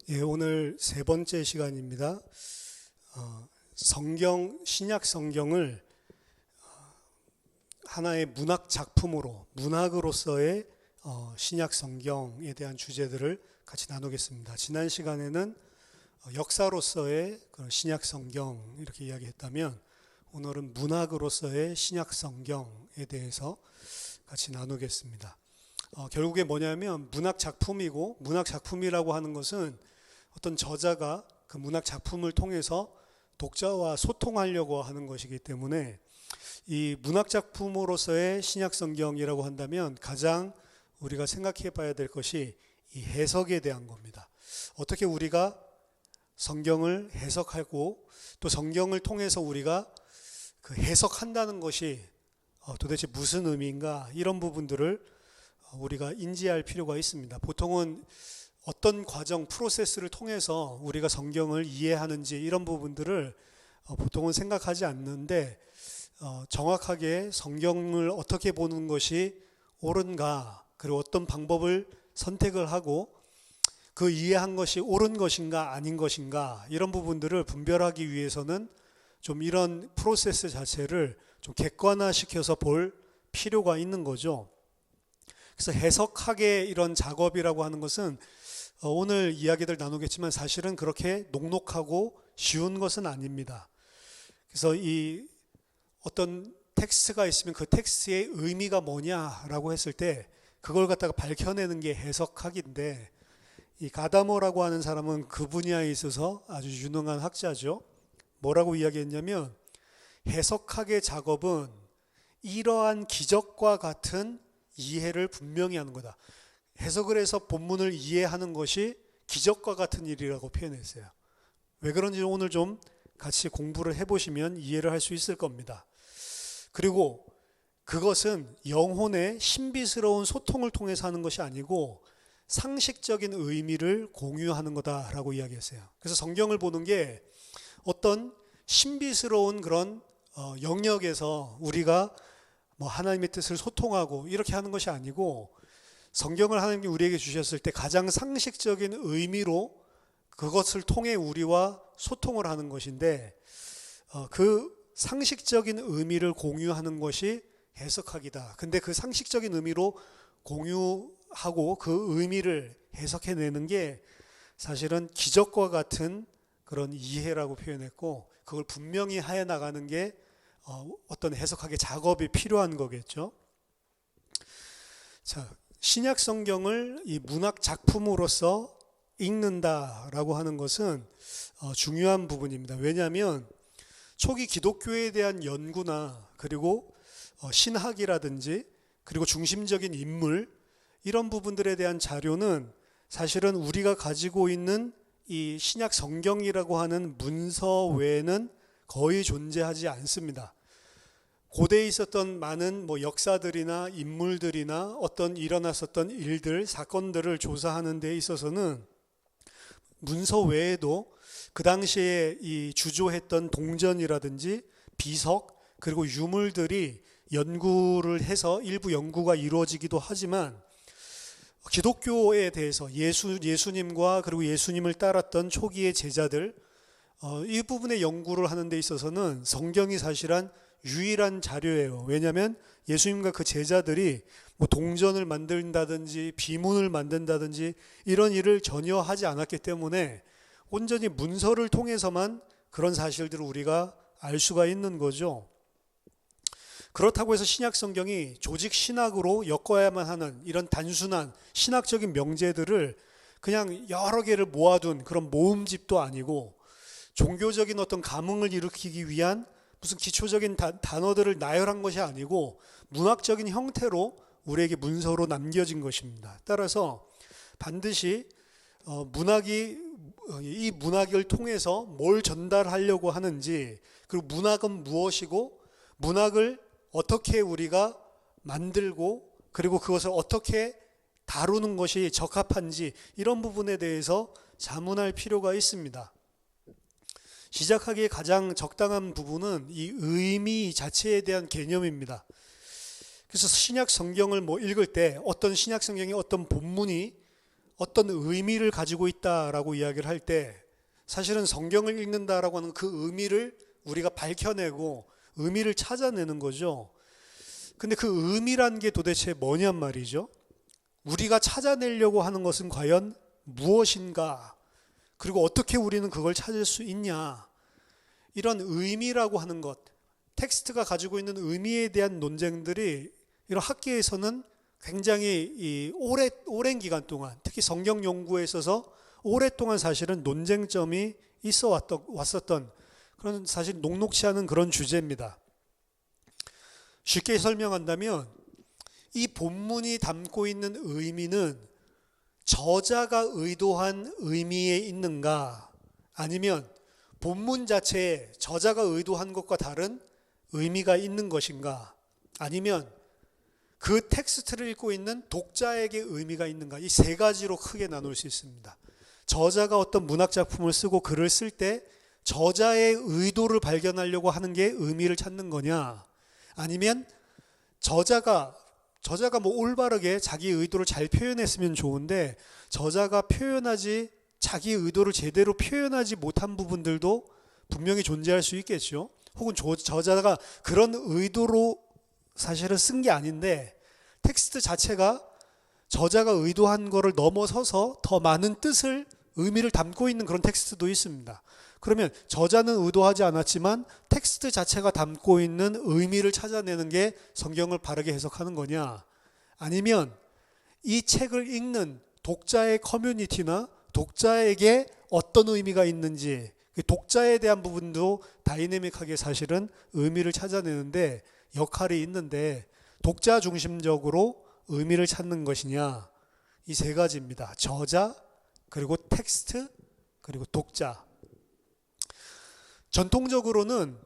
예, 오늘 세 번째 시간입니다. 신약 성경을 하나의 문학 작품으로, 문학으로서의 신약 성경에 대한 주제들을 같이 나누겠습니다. 지난 시간에는 역사로서의 그런 신약 성경 이렇게 이야기했다면, 오늘은 문학으로서의 신약 성경에 대해서 같이 나누겠습니다. 결국에 뭐냐면 문학 작품이고, 문학 작품이라고 하는 것은 어떤 저자가 그 문학 작품을 통해서 독자와 소통하려고 하는 것이기 때문에, 이 문학 작품으로서의 신약 성경이라고 한다면 가장 우리가 생각해 봐야 될 것이 이 해석에 대한 겁니다. 어떻게 우리가 성경을 해석하고, 또 성경을 통해서 우리가 그 해석한다는 것이 도대체 무슨 의미인가, 이런 부분들을 우리가 인지할 필요가 있습니다. 보통은 어떤 과정, 프로세스를 통해서 우리가 성경을 이해하는지 이런 부분들을 보통은 생각하지 않는데, 정확하게 성경을 어떻게 보는 것이 옳은가, 그리고 어떤 방법을 선택을 하고 그 이해한 것이 옳은 것인가 아닌 것인가, 이런 부분들을 분별하기 위해서는 좀 이런 프로세스 자체를 좀 객관화시켜서 볼 필요가 있는 거죠. 그래서 해석학의 이런 작업이라고 하는 것은 오늘 이야기들 나누겠지만 사실은 그렇게 녹록하고 쉬운 것은 아닙니다. 그래서 이 어떤 텍스트가 있으면 그 텍스트의 의미가 뭐냐라고 했을 때 그걸 갖다가 밝혀내는 게 해석학인데, 이 가다모라고 하는 사람은 그 분야에 있어서 아주 유능한 학자죠. 뭐라고 이야기했냐면, 해석학의 작업은 이러한 기적과 같은 이해를 분명히 하는 거다. 해석을 해서 본문을 이해하는 것이 기적과 같은 일이라고 표현했어요. 왜 그런지 오늘 좀 같이 공부를 해보시면 이해를 할 수 있을 겁니다. 그리고 그것은 영혼의 신비스러운 소통을 통해서 하는 것이 아니고 상식적인 의미를 공유하는 거다라고 이야기했어요. 그래서 성경을 보는 게 어떤 신비스러운 그런 영역에서 우리가 뭐 하나님의 뜻을 소통하고 이렇게 하는 것이 아니고, 성경을 하나님이 우리에게 주셨을 때 가장 상식적인 의미로 그것을 통해 우리와 소통을 하는 것인데, 그 상식적인 의미를 공유하는 것이 해석학이다. 근데 그 상식적인 의미로 공유하고 그 의미를 해석해내는 게 사실은 기적과 같은 그런 이해라고 표현했고, 그걸 분명히 하여 나가는 게 어떤 해석학의 작업이 필요한 거겠죠. 자, 신약 성경을 이 문학 작품으로서 읽는다라고 하는 것은 중요한 부분입니다. 왜냐하면 초기 기독교에 대한 연구나, 그리고 신학이라든지, 그리고 중심적인 인물, 이런 부분들에 대한 자료는 사실은 우리가 가지고 있는 이 신약 성경이라고 하는 문서 외에는 거의 존재하지 않습니다. 고대에 있었던 많은 역사들이나 인물들이나 어떤 일어났었던 일들, 사건들을 조사하는 데 있어서는 문서 외에도 그 당시에 이 주조했던 동전이라든지 비석, 그리고 유물들이 연구를 해서 일부 연구가 이루어지기도 하지만, 기독교에 대해서 예수님과 그리고 예수님을 따랐던 초기의 제자들, 이 부분의 연구를 하는 데 있어서는 성경이 사실은 유일한 자료예요. 왜냐하면 예수님과 그 제자들이 동전을 만든다든지 비문을 만든다든지 이런 일을 전혀 하지 않았기 때문에 온전히 문서를 통해서만 그런 사실들을 우리가 알 수가 있는 거죠. 그렇다고 해서 신약 성경이 조직 신학으로 엮어야만 하는 이런 단순한 신학적인 명제들을 그냥 여러 개를 모아둔 그런 모음집도 아니고, 종교적인 어떤 감흥을 일으키기 위한 무슨 기초적인 단어들을 나열한 것이 아니고 문학적인 형태로 우리에게 문서로 남겨진 것입니다. 따라서 반드시 이 문학을 통해서 뭘 전달하려고 하는지, 그리고 문학은 무엇이고 문학을 어떻게 우리가 만들고, 그리고 그것을 어떻게 다루는 것이 적합한지, 이런 부분에 대해서 자문할 필요가 있습니다. 시작하기에 가장 적당한 부분은 이 의미 자체에 대한 개념입니다. 그래서 신약 성경을 읽을 때 어떤 신약 성경의 어떤 본문이 어떤 의미를 가지고 있다라고 이야기를 할 때 사실은 성경을 읽는다라고 하는 그 의미를 우리가 밝혀내고 의미를 찾아내는 거죠. 근데 그 의미란 게 도대체 뭐냔 말이죠. 우리가 찾아내려고 하는 것은 과연 무엇인가? 그리고 어떻게 우리는 그걸 찾을 수 있냐? 이런 의미라고 하는 것, 텍스트가 가지고 있는 의미에 대한 논쟁들이 이런 학계에서는 굉장히 오랜 기간 동안, 특히 성경 연구에 있어서 오랫동안 사실은 논쟁점이 왔었던 그런 사실 녹록치 않은 그런 주제입니다. 쉽게 설명한다면 이 본문이 담고 있는 의미는 저자가 의도한 의미에 있는가, 아니면 본문 자체에 저자가 의도한 것과 다른 의미가 있는 것인가, 아니면 그 텍스트를 읽고 있는 독자에게 의미가 있는가, 이 세 가지로 크게 나눌 수 있습니다. 저자가 어떤 문학 작품을 쓰고 글을 쓸 때 저자의 의도를 발견하려고 하는 게 의미를 찾는 거냐, 아니면 저자가 뭐 올바르게 자기 의도를 잘 표현했으면 좋은데 저자가 자기 의도를 제대로 표현하지 못한 부분들도 분명히 존재할 수 있겠죠. 혹은 저자가 그런 의도로 사실은 쓴 게 아닌데 텍스트 자체가 저자가 의도한 거를 넘어서서 더 많은 의미를 담고 있는 그런 텍스트도 있습니다. 그러면 저자는 의도하지 않았지만 텍스트 자체가 담고 있는 의미를 찾아내는 게 성경을 바르게 해석하는 거냐, 아니면 이 책을 읽는 독자의 커뮤니티나 독자에게 어떤 의미가 있는지, 독자에 대한 부분도 다이내믹하게 사실은 의미를 찾아내는데 역할이 있는데 독자 중심적으로 의미를 찾는 것이냐, 이 세 가지입니다. 저자, 그리고 텍스트, 그리고 독자. 전통적으로는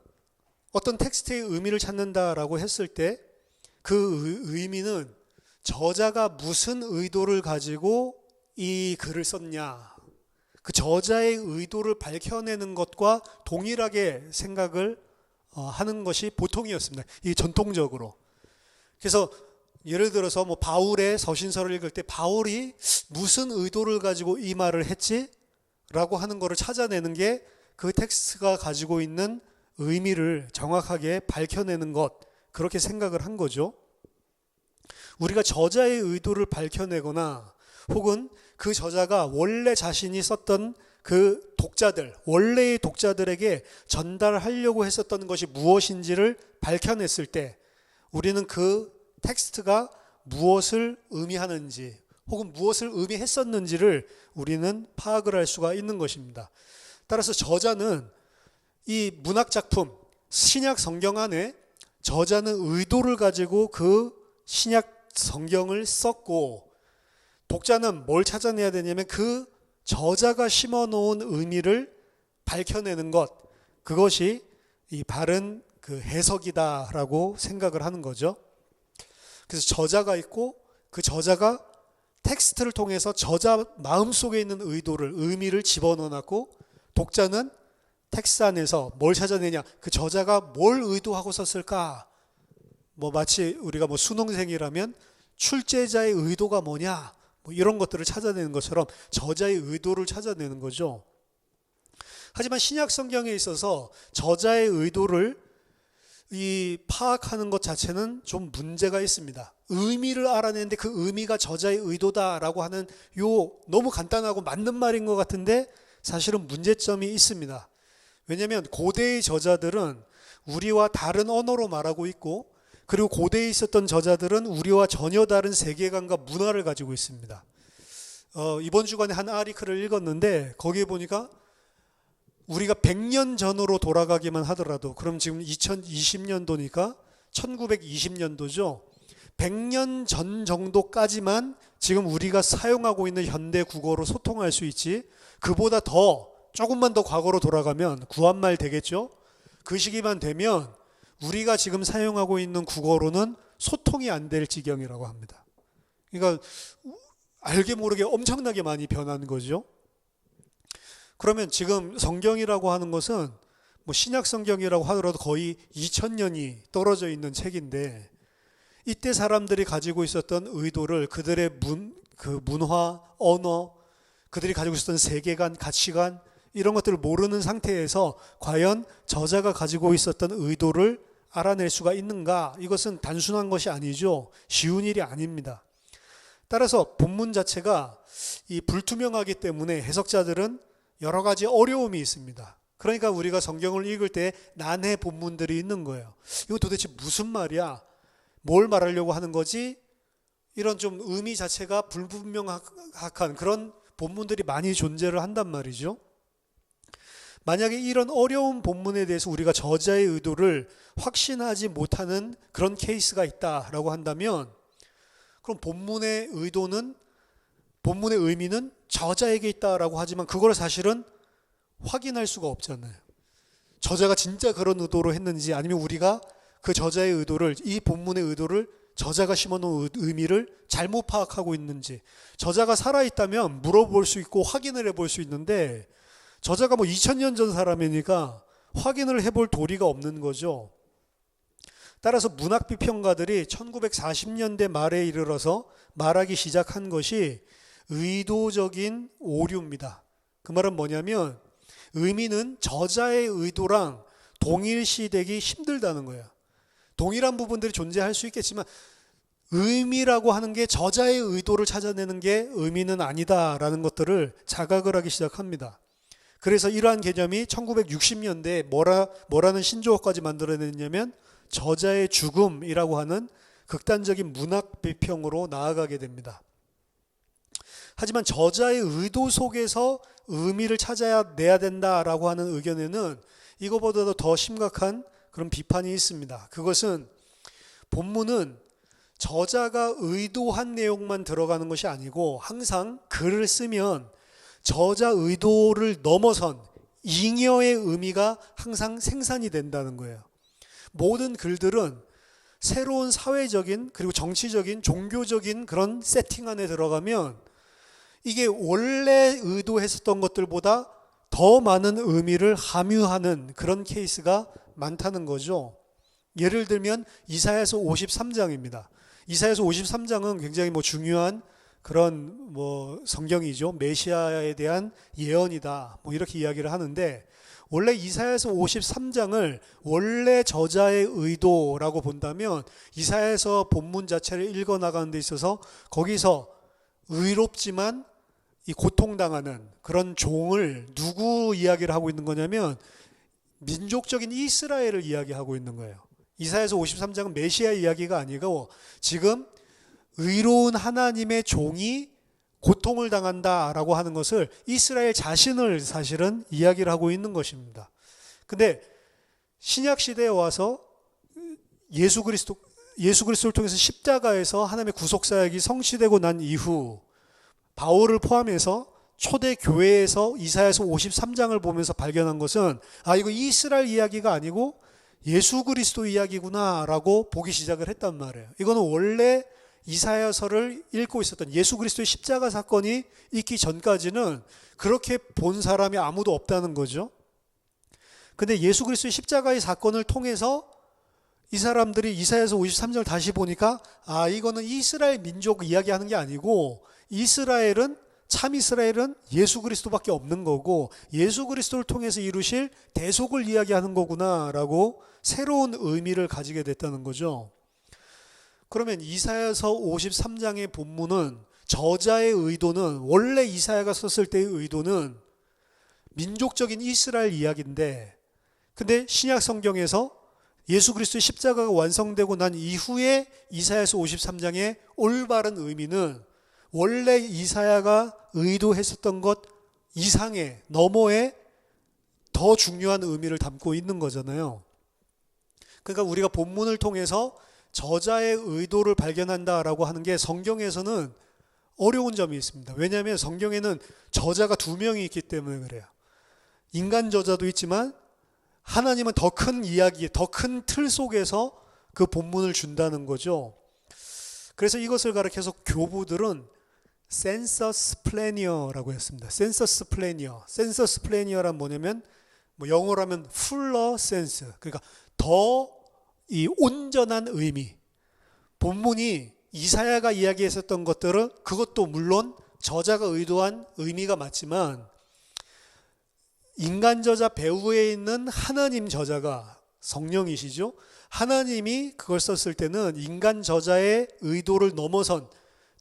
어떤 텍스트의 의미를 찾는다라고 했을 때 그 의미는 저자가 무슨 의도를 가지고 이 글을 썼냐, 그 저자의 의도를 밝혀내는 것과 동일하게 생각을 하는 것이 보통이었습니다. 이 전통적으로. 그래서 예를 들어서 뭐 바울의 서신서를 읽을 때 바울이 무슨 의도를 가지고 이 말을 했지? 라고 하는 것을 찾아내는 게 그 텍스트가 가지고 있는 의미를 정확하게 밝혀내는 것, 그렇게 생각을 한 거죠. 우리가 저자의 의도를 밝혀내거나 혹은 그 저자가 원래 자신이 썼던 그 독자들, 원래의 독자들에게 전달하려고 했었던 것이 무엇인지를 밝혀냈을 때 우리는 그 텍스트가 무엇을 의미하는지 혹은 무엇을 의미했었는지를 우리는 파악을 할 수가 있는 것입니다. 따라서 저자는 이 문학작품, 신약 성경 안에 저자는 의도를 가지고 그 신약 성경을 썼고 독자는 뭘 찾아내야 되냐면 그 저자가 심어놓은 의미를 밝혀내는 것, 그것이 이 바른 그 해석이다라고 생각을 하는 거죠. 그래서 저자가 있고 그 저자가 텍스트를 통해서 저자 마음속에 있는 의미를 집어넣어놨고 독자는 텍스트 안에서 뭘 찾아내냐, 그 저자가 뭘 의도하고 썼을까, 뭐 마치 우리가 뭐 수능생이라면 출제자의 의도가 뭐냐, 뭐 이런 것들을 찾아내는 것처럼 저자의 의도를 찾아내는 거죠. 하지만 신약 성경에 있어서 저자의 의도를 파악하는 것 자체는 좀 문제가 있습니다. 의미를 알아내는데 그 의미가 저자의 의도다라고 하는 너무 간단하고 맞는 말인 것 같은데 사실은 문제점이 있습니다. 왜냐하면 고대의 저자들은 우리와 다른 언어로 말하고 있고, 그리고 고대에 있었던 저자들은 우리와 전혀 다른 세계관과 문화를 가지고 있습니다. 이번 주간에 한 아리클을 읽었는데 거기에 보니까 우리가 100년 전으로 돌아가기만 하더라도, 그럼 지금 2020년도니까 1920년도죠. 100년 전 정도까지만 지금 우리가 사용하고 있는 현대 국어로 소통할 수 있지, 그보다 조금만 더 과거로 돌아가면 구한말 되겠죠. 그 시기만 되면 우리가 지금 사용하고 있는 국어로는 소통이 안 될 지경이라고 합니다. 그러니까 알게 모르게 엄청나게 많이 변한 거죠. 그러면 지금 성경이라고 하는 것은 뭐 신약 성경이라고 하더라도 거의 2000년이 떨어져 있는 책인데, 이때 사람들이 가지고 있었던 의도를 그들의 그 문화, 언어, 그들이 가지고 있었던 세계관, 가치관 이런 것들을 모르는 상태에서 과연 저자가 가지고 있었던 의도를 알아낼 수가 있는가? 이것은 단순한 것이 아니죠. 쉬운 일이 아닙니다. 따라서 본문 자체가 이 불투명하기 때문에 해석자들은 여러 가지 어려움이 있습니다. 그러니까 우리가 성경을 읽을 때 난해 본문들이 있는 거예요. 이거 도대체 무슨 말이야? 뭘 말하려고 하는 거지? 이런 좀 의미 자체가 불분명한 그런 본문들이 많이 존재를 한단 말이죠. 만약에 이런 어려운 본문에 대해서 우리가 저자의 의도를 확신하지 못하는 그런 케이스가 있다라고 한다면 그럼 본문의 의미는 저자에게 있다라고 하지만 그걸 사실은 확인할 수가 없잖아요. 저자가 진짜 그런 의도로 했는지 아니면 우리가 그 저자의 의도를, 이 본문의 의도를 저자가 심어놓은 의미를 잘못 파악하고 있는지, 저자가 살아있다면 물어볼 수 있고 확인을 해볼 수 있는데 저자가 2000년 전 사람이니까 확인을 해볼 도리가 없는 거죠. 따라서 문학 비평가들이 1940년대 말에 이르러서 말하기 시작한 것이 의도적인 오류입니다. 그 말은 뭐냐면 의미는 저자의 의도랑 동일시되기 힘들다는 거예요. 동일한 부분들이 존재할 수 있겠지만 의미라고 하는 게 저자의 의도를 찾아내는 게 의미는 아니다라는 것들을 자각을 하기 시작합니다. 그래서 이러한 개념이 1960년대에 뭐라는 신조어까지 만들어냈냐면 저자의 죽음이라고 하는 극단적인 문학 비평으로 나아가게 됩니다. 하지만 저자의 의도 속에서 의미를 찾아내야 된다라고 하는 의견에는 이거보다도 더 심각한 그런 비판이 있습니다. 그것은 본문은 저자가 의도한 내용만 들어가는 것이 아니고 항상 글을 쓰면 저자 의도를 넘어선 잉여의 의미가 항상 생산이 된다는 거예요. 모든 글들은 새로운 사회적인 그리고 정치적인 종교적인 그런 세팅 안에 들어가면 이게 원래 의도했었던 것들보다 더 많은 의미를 함유하는 그런 케이스가 많다는 거죠. 예를 들면 이사야서 53장입니다. 이사야서 53장은 굉장히 중요한 그런 성경이죠. 메시아에 대한 예언이다. 이렇게 이야기를 하는데 원래 이사야서 53장을 원래 저자의 의도라고 본다면 이사야서 본문 자체를 읽어 나가는 데 있어서 거기서 의롭지만 이 고통당하는 그런 종을 누구 이야기를 하고 있는 거냐면 민족적인 이스라엘을 이야기하고 있는 거예요. 이사야서 53장은 메시아 이야기가 아니고 지금 의로운 하나님의 종이 고통을 당한다라고 하는 것을 이스라엘 자신을 사실은 이야기를 하고 있는 것입니다. 근데 신약 시대에 와서 예수 그리스도를 통해서 십자가에서 하나님의 구속 사역이 성취되고 난 이후 바울을 포함해서 초대 교회에서 이사야서 53장을 보면서 발견한 것은 이거 이스라엘 이야기가 아니고 예수 그리스도 이야기구나라고 보기 시작을 했단 말이에요. 이거는 원래 이사야서를 읽고 있었던 예수 그리스도의 십자가 사건이 있기 전까지는 그렇게 본 사람이 아무도 없다는 거죠. 근데 예수 그리스도의 십자가의 사건을 통해서 이 사람들이 이사야서 53장을 다시 보니까 이거는 이스라엘 민족 이야기하는 게 아니고 참 이스라엘은 예수 그리스도밖에 없는 거고 예수 그리스도를 통해서 이루실 대속을 이야기하는 거구나라고 새로운 의미를 가지게 됐다는 거죠. 그러면 이사야서 53장의 본문은 저자의 의도는 원래 이사야가 썼을 때의 의도는 민족적인 이스라엘 이야기인데 근데 신약 성경에서 예수 그리스도의 십자가가 완성되고 난 이후에 이사야서 53장의 올바른 의미는 원래 이사야가 의도했었던 것 이상의 너머에 더 중요한 의미를 담고 있는 거잖아요. 그러니까 우리가 본문을 통해서 저자의 의도를 발견한다라고 하는 게 성경에서는 어려운 점이 있습니다. 왜냐하면 성경에는 저자가 2명이 있기 때문에 그래요. 인간 저자도 있지만 하나님은 더 큰 이야기, 더 큰 틀 속에서 그 본문을 준다는 거죠. 그래서 이것을 가리켜서 교부들은 센서스 플래니어라고 했습니다. 센서스 플래니어란 뭐냐면 영어로 하면 풀러 센스, 그러니까 더 이 온전한 의미. 본문이 이사야가 이야기했었던 것들은 그것도 물론 저자가 의도한 의미가 맞지만 인간 저자 배후에 있는 하나님 저자가 성령이시죠. 하나님이 그걸 썼을 때는 인간 저자의 의도를 넘어선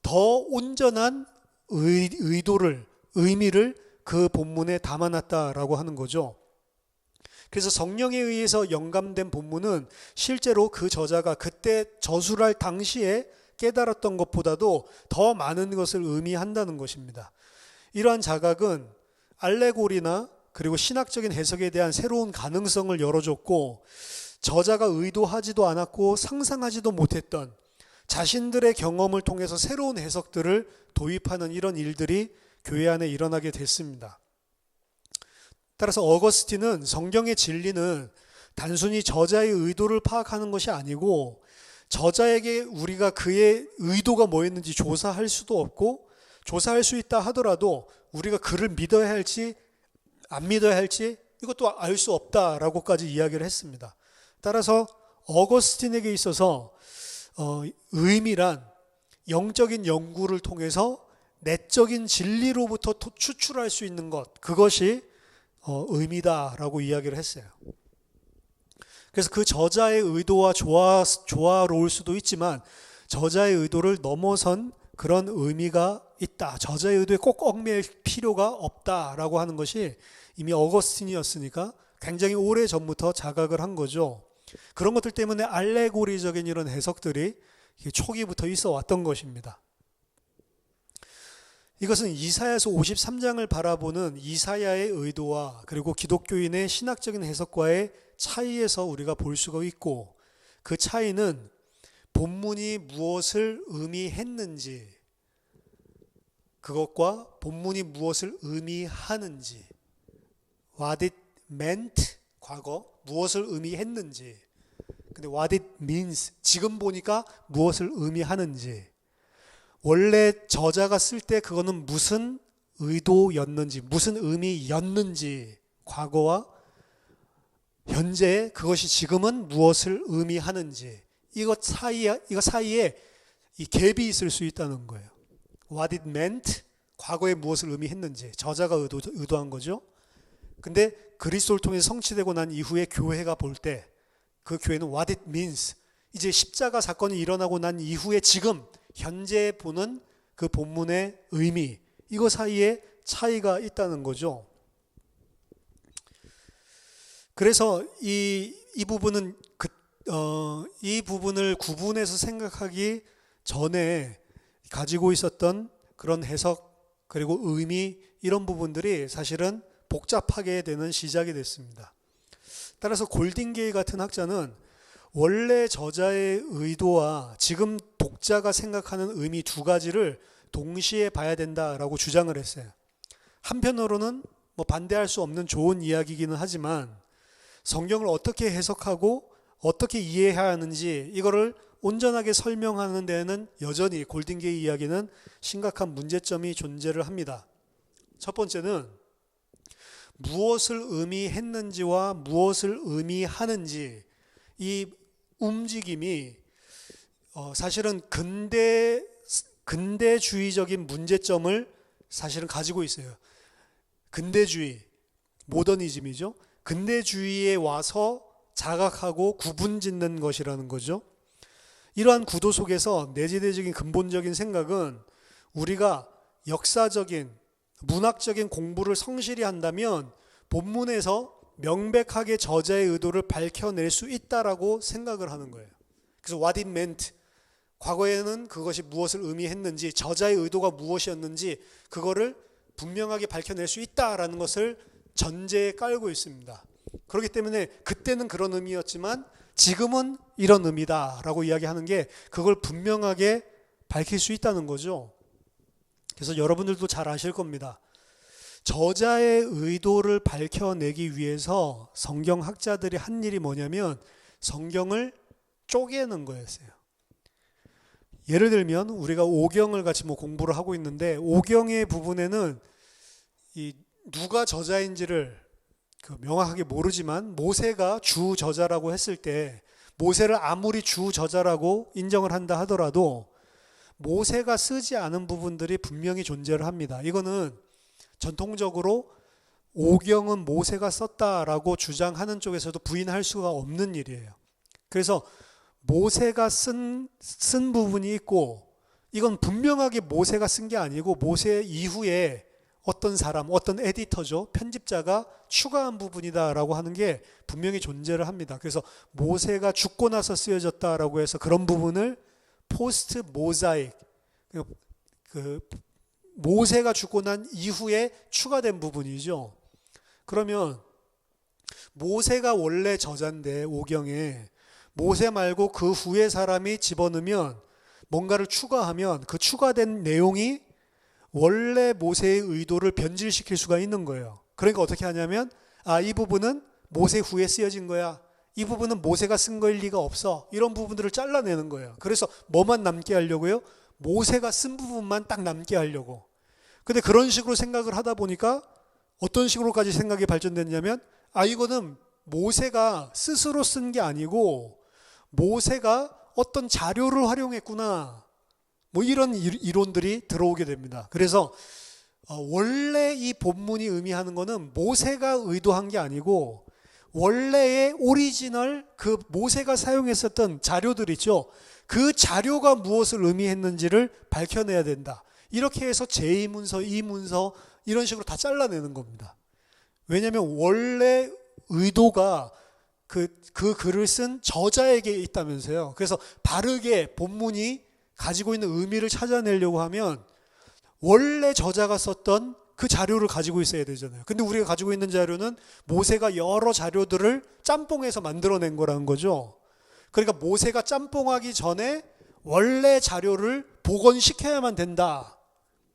더 온전한 의도를, 의미를 그 본문에 담아놨다라고 하는 거죠. 그래서 성령에 의해서 영감된 본문은 실제로 그 저자가 그때 저술할 당시에 깨달았던 것보다도 더 많은 것을 의미한다는 것입니다. 이러한 자각은 알레고리나 그리고 신학적인 해석에 대한 새로운 가능성을 열어줬고, 저자가 의도하지도 않았고 상상하지도 못했던 자신들의 경험을 통해서 새로운 해석들을 도입하는 이런 일들이 교회 안에 일어나게 됐습니다. 따라서 어거스틴은 성경의 진리는 단순히 저자의 의도를 파악하는 것이 아니고, 저자에게 우리가 그의 의도가 뭐였는지 조사할 수도 없고, 조사할 수 있다 하더라도 우리가 그를 믿어야 할지 안 믿어야 할지 이것도 알 수 없다라고까지 이야기를 했습니다. 따라서 어거스틴에게 있어서 의미란 영적인 연구를 통해서 내적인 진리로부터 추출할 수 있는 것, 그것이 의미다라고 이야기를 했어요. 그래서 그 저자의 의도와 조화로울 수도 있지만 저자의 의도를 넘어선 그런 의미가 있다. 저자의 의도에 꼭 얽매일 필요가 없다라고 하는 것이 이미 어거스틴이었으니까 굉장히 오래 전부터 자각을 한 거죠. 그런 것들 때문에 알레고리적인 이런 해석들이 초기부터 있어 왔던 것입니다. 이것은 이사야서 53장을 바라보는 이사야의 의도와 그리고 기독교인의 신학적인 해석과의 차이에서 우리가 볼 수가 있고, 그 차이는 본문이 무엇을 의미했는지, 그것과 본문이 무엇을 의미하는지, what it meant, 과거 무엇을 의미했는지, 근데 what it means, 지금 보니까 무엇을 의미하는지, 원래 저자가 쓸 때 그거는 무슨 의도였는지, 무슨 의미였는지, 과거와 현재 그것이 지금은 무엇을 의미하는지, 이거 사이에 이 갭이 있을 수 있다는 거예요. What it meant, 과거에 무엇을 의미했는지 저자가 의도한 거죠. 근데 그리스도를 통해 성취되고 난 이후에 교회가 볼 때 그 교회는 what it means, 이제 십자가 사건이 일어나고 난 이후에 지금 현재 보는 그 본문의 의미, 이거 사이에 차이가 있다는 거죠. 그래서 이 부분은 이 부분을 구분해서 생각하기 전에 가지고 있었던 그런 해석 그리고 의미, 이런 부분들이 사실은 복잡하게 되는 시작이 됐습니다. 따라서 골딩게이 같은 학자는 원래 저자의 의도와 지금 독자가 생각하는 의미 두 가지를 동시에 봐야 된다라고 주장을 했어요. 한편으로는 반대할 수 없는 좋은 이야기이기는 하지만 성경을 어떻게 해석하고 어떻게 이해해야 하는지 이거를 온전하게 설명하는 데에는 여전히 골딩게이 이야기는 심각한 문제점이 존재를 합니다. 첫 번째는 무엇을 의미했는지와 무엇을 의미하는지, 이 움직임이 사실은 근대주의적인 문제점을 사실은 가지고 있어요. 근대주의, 모더니즘이죠. 근대주의에 와서 자각하고 구분짓는 것이라는 거죠. 이러한 구도 속에서 내재되적인 근본적인 생각은 우리가 역사적인 문학적인 공부를 성실히 한다면 본문에서 명백하게 저자의 의도를 밝혀낼 수 있다라고 생각을 하는 거예요. 그래서 what it meant, 과거에는 그것이 무엇을 의미했는지, 저자의 의도가 무엇이었는지 그거를 분명하게 밝혀낼 수 있다라는 것을 전제에 깔고 있습니다. 그렇기 때문에 그때는 그런 의미였지만 지금은 이런 의미다라고 이야기하는 게 그걸 분명하게 밝힐 수 있다는 거죠. 그래서 여러분들도 잘 아실 겁니다. 저자의 의도를 밝혀내기 위해서 성경학자들이 한 일이 뭐냐면 성경을 쪼개는 거였어요. 예를 들면 우리가 오경을 같이 공부를 하고 있는데 오경의 부분에는 이 누가 저자인지를 명확하게 모르지만 모세가 주 저자라고 했을 때 모세를 아무리 주 저자라고 인정을 한다 하더라도 모세가 쓰지 않은 부분들이 분명히 존재를 합니다. 이거는 전통적으로 오경은 모세가 썼다라고 주장하는 쪽에서도 부인할 수가 없는 일이에요. 그래서 모세가 쓴 부분이 있고, 이건 분명하게 모세가 쓴 게 아니고 모세 이후에 어떤 사람, 어떤 에디터죠, 편집자가 추가한 부분이다라고 하는 게 분명히 존재를 합니다. 그래서 모세가 죽고 나서 쓰여졌다라고 해서 그런 부분을 포스트 모자익, 모세가 죽고 난 이후에 추가된 부분이죠. 그러면 모세가 원래 저자인데 오경에 모세 말고 그 후에 사람이 집어넣으면, 뭔가를 추가하면 그 추가된 내용이 원래 모세의 의도를 변질시킬 수가 있는 거예요. 그러니까 어떻게 하냐면, 이 부분은 모세 후에 쓰여진 거야, 이 부분은 모세가 쓴 거일 리가 없어, 이런 부분들을 잘라내는 거예요. 그래서 뭐만 남게 하려고요? 모세가 쓴 부분만 딱 남게 하려고. 근데 그런 식으로 생각을 하다 보니까 어떤 식으로까지 생각이 발전됐냐면, 이거는 모세가 스스로 쓴 게 아니고 모세가 어떤 자료를 활용했구나, 뭐 이런 이론들이 들어오게 됩니다. 그래서 원래 이 본문이 의미하는 거는 모세가 의도한 게 아니고 원래의 오리지널, 그 모세가 사용했었던 자료들 있죠, 그 자료가 무엇을 의미했는지를 밝혀내야 된다. 이렇게 해서 제2문서, 2문서 이런 식으로 다 잘라내는 겁니다. 왜냐하면 원래 의도가 그 글을 쓴 저자에게 있다면서요. 그래서 바르게 본문이 가지고 있는 의미를 찾아내려고 하면 원래 저자가 썼던 그 자료를 가지고 있어야 되잖아요. 근데 우리가 가지고 있는 자료는 모세가 여러 자료들을 짬뽕해서 만들어낸 거라는 거죠. 그러니까 모세가 짬뽕하기 전에 원래 자료를 복원시켜야만 된다.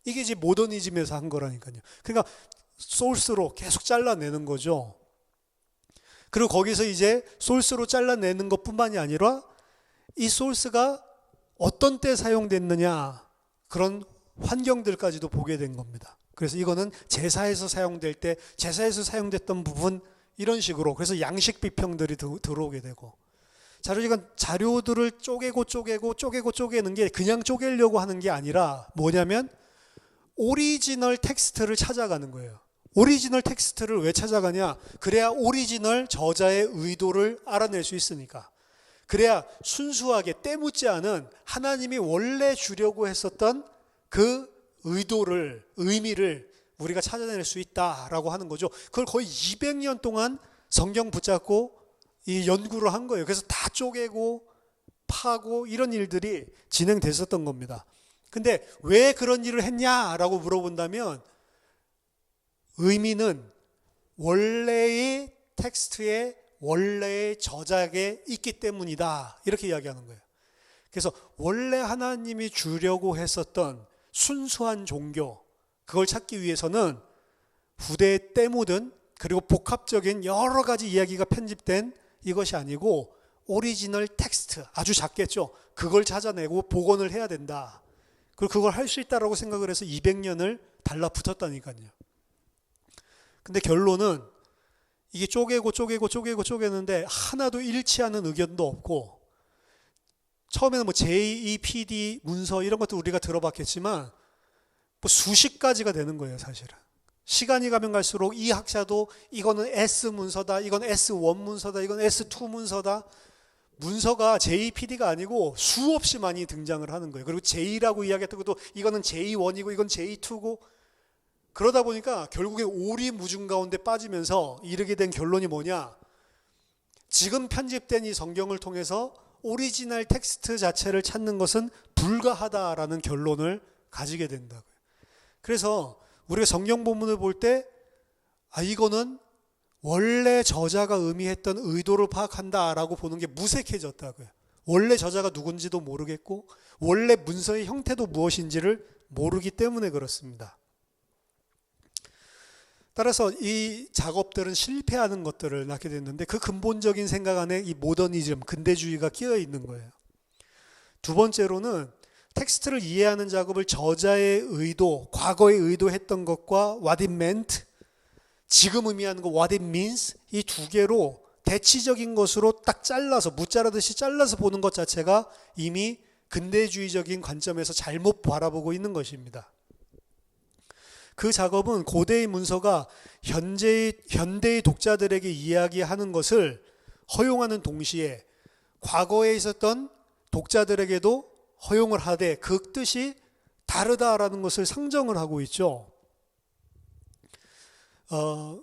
이게 이제 모더니즘에서 한 거라니까요. 그러니까 소스로 계속 잘라내는 거죠. 그리고 거기서 이제 소스로 잘라내는 것뿐만이 아니라 이 소스가 어떤 때 사용됐느냐, 그런 환경들까지도 보게 된 겁니다. 그래서 이거는 제사에서 사용될 때 제사에서 사용됐던 부분, 이런 식으로. 그래서 양식 비평들이 들어오게 되고, 자료들을 쪼개는 게 그냥 쪼개려고 하는 게 아니라 뭐냐면 오리지널 텍스트를 찾아가는 거예요. 오리지널 텍스트를 왜 찾아가냐? 그래야 오리지널 저자의 의도를 알아낼 수 있으니까. 그래야 순수하게 때묻지 않은 하나님이 원래 주려고 했었던 그 의도를, 의미를 우리가 찾아낼 수 있다라고 하는 거죠. 그걸 거의 200년 동안 성경 붙잡고 이 연구를 한 거예요. 그래서 다 쪼개고 파고 이런 일들이 진행됐었던 겁니다. 근데 왜 그런 일을 했냐라고 물어본다면, 의미는 원래의 텍스트의 원래의 저작에 있기 때문이다, 이렇게 이야기하는 거예요. 그래서 원래 하나님이 주려고 했었던 순수한 종교, 그걸 찾기 위해서는 후대에 때묻은, 그리고 복합적인 여러 가지 이야기가 편집된 이것이 아니고 오리지널 텍스트, 아주 작겠죠, 그걸 찾아내고 복원을 해야 된다. 그리고 그걸 할 수 있다라고 생각을 해서 200년을 달라붙었다니까요. 근데 결론은 이게 쪼개는데 하나도 일치하는 의견도 없고, 처음에는 뭐 JEPD 문서 이런 것도 우리가 들어봤겠지만 뭐 수십 가지가 되는 거예요, 사실은. 시간이 가면 갈수록 이 학자도 이거는 S 문서다, 이건 S1 문서다, 이건 S2 문서다. 문서가 JPD가 아니고 수없이 많이 등장을 하는 거예요. 그리고 J라고 이야기했던 것도 이거는 J1이고 이건 J2고, 그러다 보니까 결국에 오리무중 가운데 빠지면서 이르게 된 결론이 뭐냐? 지금 편집된 이 성경을 통해서 오리지널 텍스트 자체를 찾는 것은 불가하다라는 결론을 가지게 된다고요. 그래서 우리가 성경 본문을 볼 때 이거는 원래 저자가 의미했던 의도를 파악한다라고 보는 게 무색해졌다고요. 원래 저자가 누군지도 모르겠고 원래 문서의 형태도 무엇인지를 모르기 때문에 그렇습니다. 따라서 이 작업들은 실패하는 것들을 낳게 됐는데, 그 근본적인 생각 안에 이 모더니즘, 근대주의가 끼어 있는 거예요. 두 번째로는 텍스트를 이해하는 작업을 저자의 의도, 과거에 의도했던 것과 what it meant, 지금 의미하는 거 what it means, 이 두 개로 대치적인 것으로 딱 잘라서, 무자르듯이 잘라서 보는 것 자체가 이미 근대주의적인 관점에서 잘못 바라보고 있는 것입니다. 그 작업은 고대의 문서가 현대의 독자들에게 이야기하는 것을 허용하는 동시에 과거에 있었던 독자들에게도 허용을 하되 그 뜻이 다르다라는 것을 상정을 하고 있죠.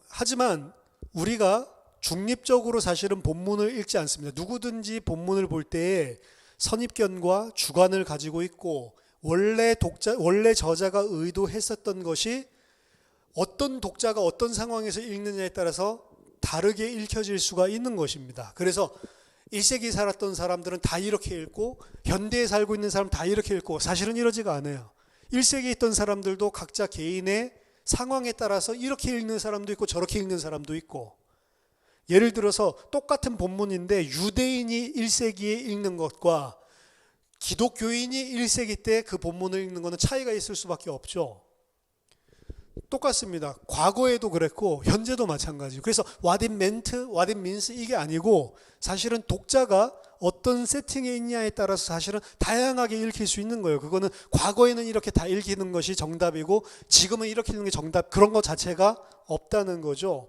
하지만 우리가 중립적으로 사실은 본문을 읽지 않습니다. 누구든지 본문을 볼 때에 선입견과 주관을 가지고 있고 원래 저자가 의도했었던 것이 어떤 독자가 어떤 상황에서 읽느냐에 따라서 다르게 읽혀질 수가 있는 것입니다. 그래서 1세기 살았던 사람들은 다 이렇게 읽고 현대에 살고 있는 사람 다 이렇게 읽고 사실은 이러지가 않아요. 1세기에 있던 사람들도 각자 개인의 상황에 따라서 이렇게 읽는 사람도 있고 저렇게 읽는 사람도 있고, 예를 들어서 똑같은 본문인데 유대인이 1세기에 읽는 것과 기독교인이 1세기 때 그 본문을 읽는 것은 차이가 있을 수밖에 없죠. 똑같습니다. 과거에도 그랬고 현재도 마찬가지고. 그래서 what it meant, what it means 이게 아니고 사실은 독자가 어떤 세팅에 있냐에 따라서 사실은 다양하게 읽힐 수 있는 거예요. 그거는 과거에는 이렇게 다 읽히는 것이 정답이고 지금은 이렇게 읽는 게 정답, 그런 것 자체가 없다는 거죠.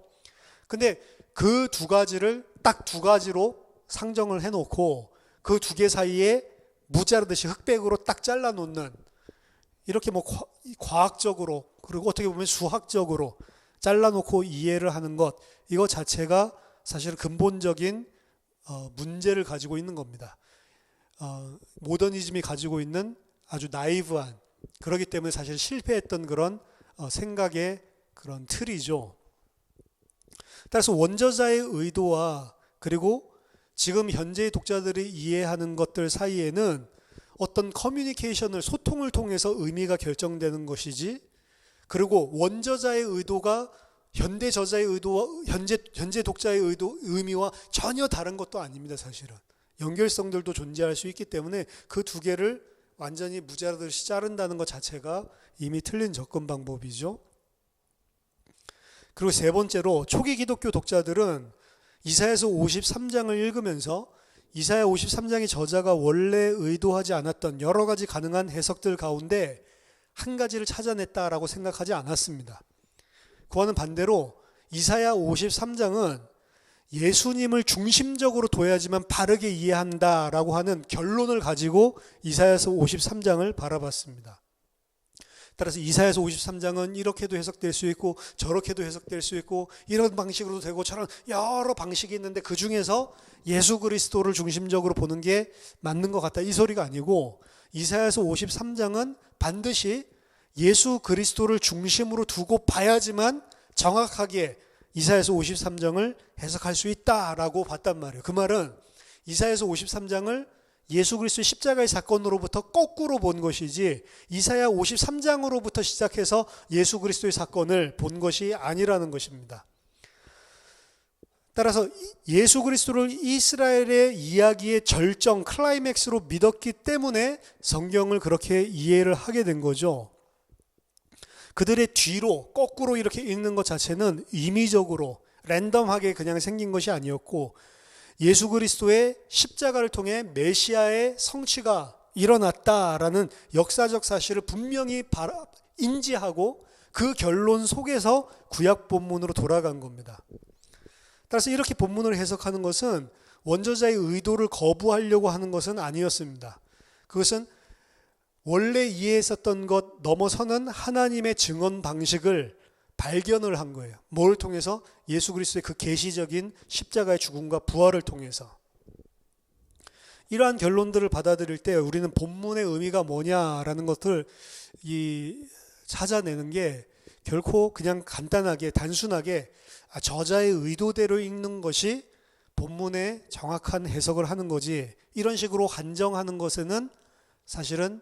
근데 그 두 가지를 딱 두 가지로 상정을 해놓고 그 두 개 사이에 무자르듯이 흑백으로 딱 잘라놓는, 이렇게 뭐 과학적으로 그리고 어떻게 보면 수학적으로 잘라놓고 이해를 하는 것, 이거 자체가 사실 근본적인 문제를 가지고 있는 겁니다. 모더니즘이 가지고 있는 아주 나이브한, 그렇기 때문에 사실 실패했던 그런 생각의 그런 틀이죠. 따라서 원저자의 의도와 그리고 지금 현재의 독자들이 이해하는 것들 사이에는 어떤 커뮤니케이션을, 소통을 통해서 의미가 결정되는 것이지, 그리고 원저자의 의도가 현대 저자의 의도와 현재 독자의 의미와 전혀 다른 것도 아닙니다. 사실은 연결성들도 존재할 수 있기 때문에 그 두 개를 완전히 무자르듯이 자른다는 것 자체가 이미 틀린 접근 방법이죠. 그리고 세 번째로, 초기 기독교 독자들은 이사야서 53장을 읽으면서 이사야 53장의 저자가 원래 의도하지 않았던 여러 가지 가능한 해석들 가운데 한 가지를 찾아냈다라고 생각하지 않았습니다. 그와는 반대로 이사야 53장은 예수님을 중심적으로 둬야지만 바르게 이해한다라고 하는 결론을 가지고 이사야서 53장을 바라봤습니다. 따라서 이사야서 53장은 이렇게도 해석될 수 있고 저렇게도 해석될 수 있고 이런 방식으로도 되고 저런 여러 방식이 있는데 그 중에서 예수 그리스도를 중심적으로 보는 게 맞는 것 같다, 이 소리가 아니고, 이사야서 53장은 반드시 예수 그리스도를 중심으로 두고 봐야지만 정확하게 이사야서 53장을 해석할 수 있다라고 봤단 말이에요. 그 말은 이사야서 53장을 예수 그리스도의 십자가의 사건으로부터 거꾸로 본 것이지 이사야 53장으로부터 시작해서 예수 그리스도의 사건을 본 것이 아니라는 것입니다. 따라서 예수 그리스도를 이스라엘의 이야기의 절정, 클라이맥스로 믿었기 때문에 성경을 그렇게 이해를 하게 된 거죠. 그들의 뒤로 거꾸로 이렇게 읽는 것 자체는 임의적으로 랜덤하게 그냥 생긴 것이 아니었고, 예수 그리스도의 십자가를 통해 메시아의 성취가 일어났다라는 역사적 사실을 분명히 인지하고 그 결론 속에서 구약 본문으로 돌아간 겁니다. 따라서 이렇게 본문을 해석하는 것은 원저자의 의도를 거부하려고 하는 것은 아니었습니다. 그것은 원래 이해했었던 것 넘어서는 하나님의 증언 방식을 발견을 한 거예요. 뭘 통해서? 예수 그리스도의 그 계시적인 십자가의 죽음과 부활을 통해서. 이러한 결론들을 받아들일 때 우리는 본문의 의미가 뭐냐라는 것을 찾아내는 게 결코 그냥 간단하게 단순하게 저자의 의도대로 읽는 것이 본문의 정확한 해석을 하는 거지, 이런 식으로 한정하는 것에는 사실은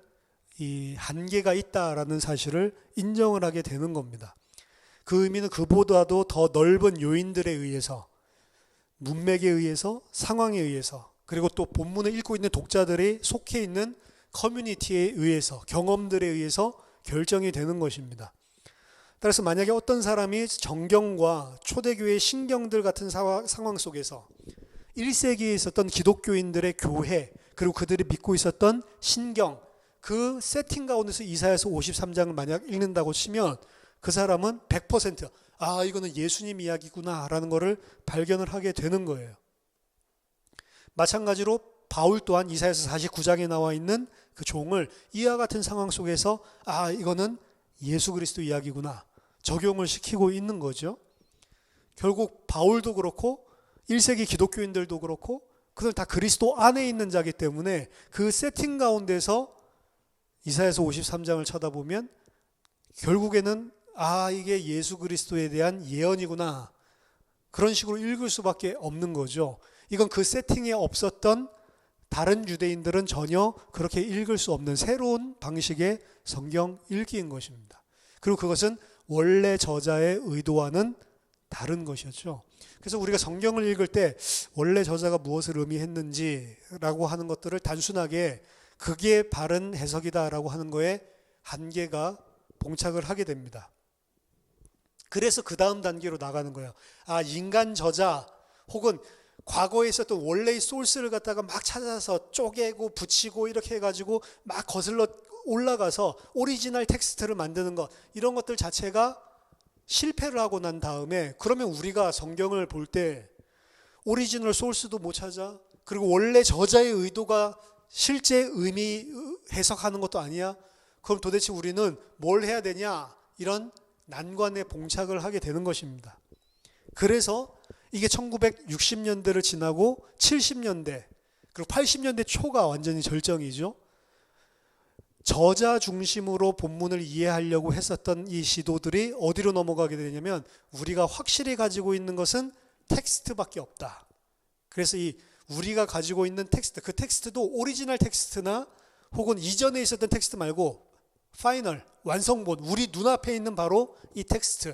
이 한계가 있다라는 사실을 인정을 하게 되는 겁니다. 그 의미는 그보다도 더 넓은 요인들에 의해서, 문맥에 의해서, 상황에 의해서, 그리고 또 본문을 읽고 있는 독자들이 속해 있는 커뮤니티에 의해서, 경험들에 의해서 결정이 되는 것입니다. 따라서 만약에 어떤 사람이 정경과 초대교회의 신경들 같은 상황 속에서 1세기에 있었던 기독교인들의 교회, 그리고 그들이 믿고 있었던 신경, 그 세팅 가운데서 이사야서 53장을 만약 읽는다고 치면 그 사람은 100% 이거는 예수님 이야기구나 라는 것을 발견을 하게 되는 거예요. 마찬가지로 바울 또한 이사야서 49장에 나와 있는 그 종을 이와 같은 상황 속에서 이거는 예수 그리스도 이야기구나 적용을 시키고 있는 거죠. 결국 바울도 그렇고 1세기 기독교인들도 그렇고 그들 다 그리스도 안에 있는 자기 때문에 그 세팅 가운데서 이사야서 53장을 쳐다보면 결국에는 이게 예수 그리스도에 대한 예언이구나 그런 식으로 읽을 수밖에 없는 거죠. 이건 그 세팅에 없었던 다른 유대인들은 전혀 그렇게 읽을 수 없는 새로운 방식의 성경 읽기인 것입니다. 그리고 그것은 원래 저자의 의도와는 다른 것이었죠. 그래서 우리가 성경을 읽을 때 원래 저자가 무엇을 의미했는지라고 하는 것들을 단순하게 그게 바른 해석이다라고 하는 거에 한계가 봉착을 하게 됩니다. 그래서 그 다음 단계로 나가는 거예요. 인간 저자 혹은 과거에 있었던 원래의 소스를 갖다가 막 찾아서 쪼개고 붙이고 이렇게 해가지고 막 거슬러 올라가서 오리지널 텍스트를 만드는 것, 이런 것들 자체가 실패를 하고 난 다음에 그러면 우리가 성경을 볼 때 오리지널 소스도 못 찾아, 그리고 원래 저자의 의도가 실제 의미 해석하는 것도 아니야. 그럼 도대체 우리는 뭘 해야 되냐, 이런 난관에 봉착을 하게 되는 것입니다. 그래서 이게 1960년대를 지나고 70년대 그리고 80년대 초가 완전히 절정이죠. 저자 중심으로 본문을 이해하려고 했었던 이 시도들이 어디로 넘어가게 되냐면 우리가 확실히 가지고 있는 것은 텍스트밖에 없다. 그래서 이 우리가 가지고 있는 텍스트, 그 텍스트도 오리지널 텍스트나 혹은 이전에 있었던 텍스트 말고 파이널, 완성본, 우리 눈앞에 있는 바로 이 텍스트.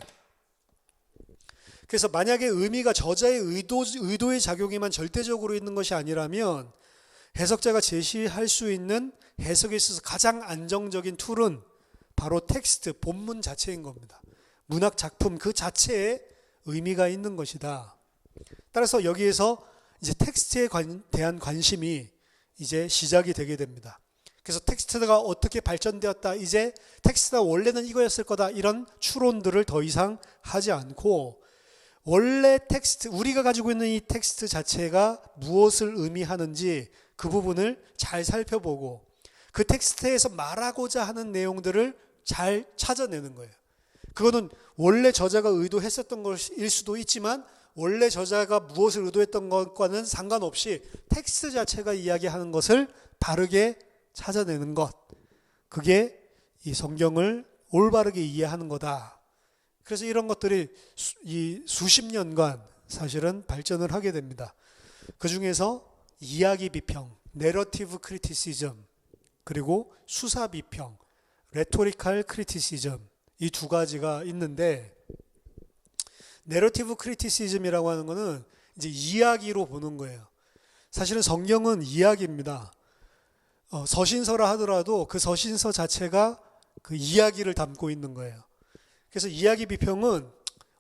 그래서 만약에 의미가 저자의 의도의 작용에만 절대적으로 있는 것이 아니라면 해석자가 제시할 수 있는 해석에 있어서 가장 안정적인 툴은 바로 텍스트, 본문 자체인 겁니다. 문학 작품 그 자체에 의미가 있는 것이다. 따라서 여기에서 이제 텍스트에 대한 관심이 이제 시작이 되게 됩니다. 그래서 텍스트가 어떻게 발전되었다, 이제 텍스트가 원래는 이거였을 거다, 이런 추론들을 더 이상 하지 않고 원래 텍스트, 우리가 가지고 있는 이 텍스트 자체가 무엇을 의미하는지 그 부분을 잘 살펴보고 그 텍스트에서 말하고자 하는 내용들을 잘 찾아내는 거예요. 그거는 원래 저자가 의도했었던 것일 수도 있지만 원래 저자가 무엇을 의도했던 것과는 상관없이 텍스트 자체가 이야기하는 것을 바르게 찾아내는 것, 그게 이 성경을 올바르게 이해하는 거다. 그래서 이런 것들이 이 수십 년간 사실은 발전을 하게 됩니다. 그 중에서 이야기 비평, 내러티브 크리티시즘, 그리고 수사 비평, 레토리칼 크리티시즘, 이 두 가지가 있는데, 내러티브 크리티시즘이라고 하는 거는 이제 이야기로 보는 거예요. 사실은 성경은 이야기입니다. 서신서라 하더라도 그 서신서 자체가 그 이야기를 담고 있는 거예요. 그래서 이야기 비평은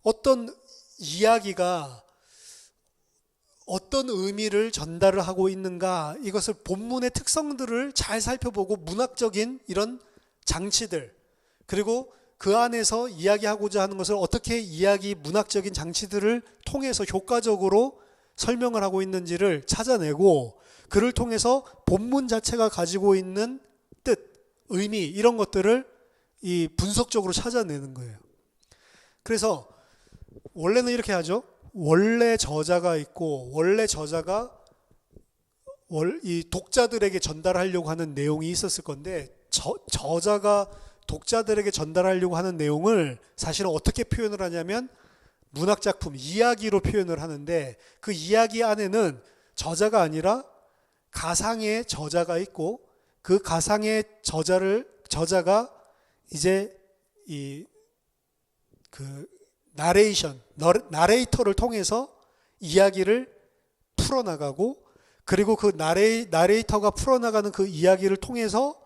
어떤 이야기가 어떤 의미를 전달을 하고 있는가, 이것을 본문의 특성들을 잘 살펴보고 문학적인 이런 장치들, 그리고 그 안에서 이야기하고자 하는 것을 어떻게 문학적인 장치들을 통해서 효과적으로 설명을 하고 있는지를 찾아내고 그를 통해서 본문 자체가 가지고 있는 뜻, 의미, 이런 것들을 이 분석적으로 찾아내는 거예요. 그래서 원래는 이렇게 하죠. 원래 저자가 있고 원래 저자가 이 독자들에게 전달하려고 하는 내용이 있었을 건데 저자가 독자들에게 전달하려고 하는 내용을 사실은 어떻게 표현을 하냐면 문학작품, 이야기로 표현을 하는데 그 이야기 안에는 저자가 아니라 가상의 저자가 있고 그 가상의 저자가 이제 그 나레이터를 통해서 이야기를 풀어나가고 그리고 그 나레이터가 풀어나가는 그 이야기를 통해서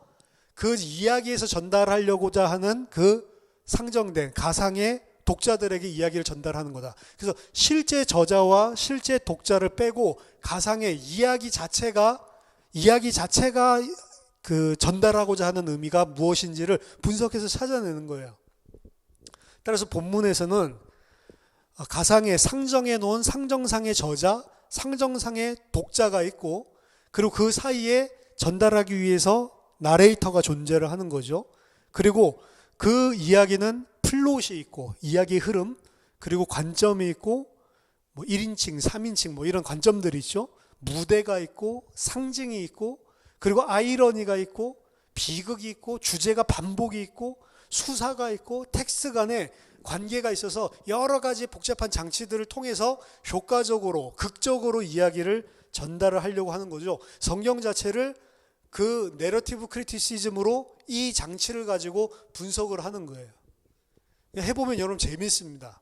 그 이야기에서 전달하려고자 하는 그 상정된 가상의 독자들에게 이야기를 전달하는 거다. 그래서 실제 저자와 실제 독자를 빼고 가상의 이야기 자체가 이야기 자체가 그 전달하고자 하는 의미가 무엇인지를 분석해서 찾아내는 거예요. 따라서 본문에서는 가상에 상정해 놓은 상정상의 저자, 상정상의 독자가 있고, 그리고 그 사이에 전달하기 위해서 나레이터가 존재를 하는 거죠. 그리고 그 이야기는 플롯이 있고, 이야기의 흐름, 그리고 관점이 있고, 뭐 1인칭, 3인칭 뭐 이런 관점들이 있죠. 무대가 있고, 상징이 있고, 그리고 아이러니가 있고, 비극이 있고, 주제가 반복이 있고, 수사가 있고, 텍스트 간에 관계가 있어서 여러 가지 복잡한 장치들을 통해서 효과적으로, 극적으로 이야기를 전달을 하려고 하는 거죠. 성경 자체를 그 내러티브 크리티시즘으로 이 장치를 가지고 분석을 하는 거예요. 해보면 여러분 재밌습니다.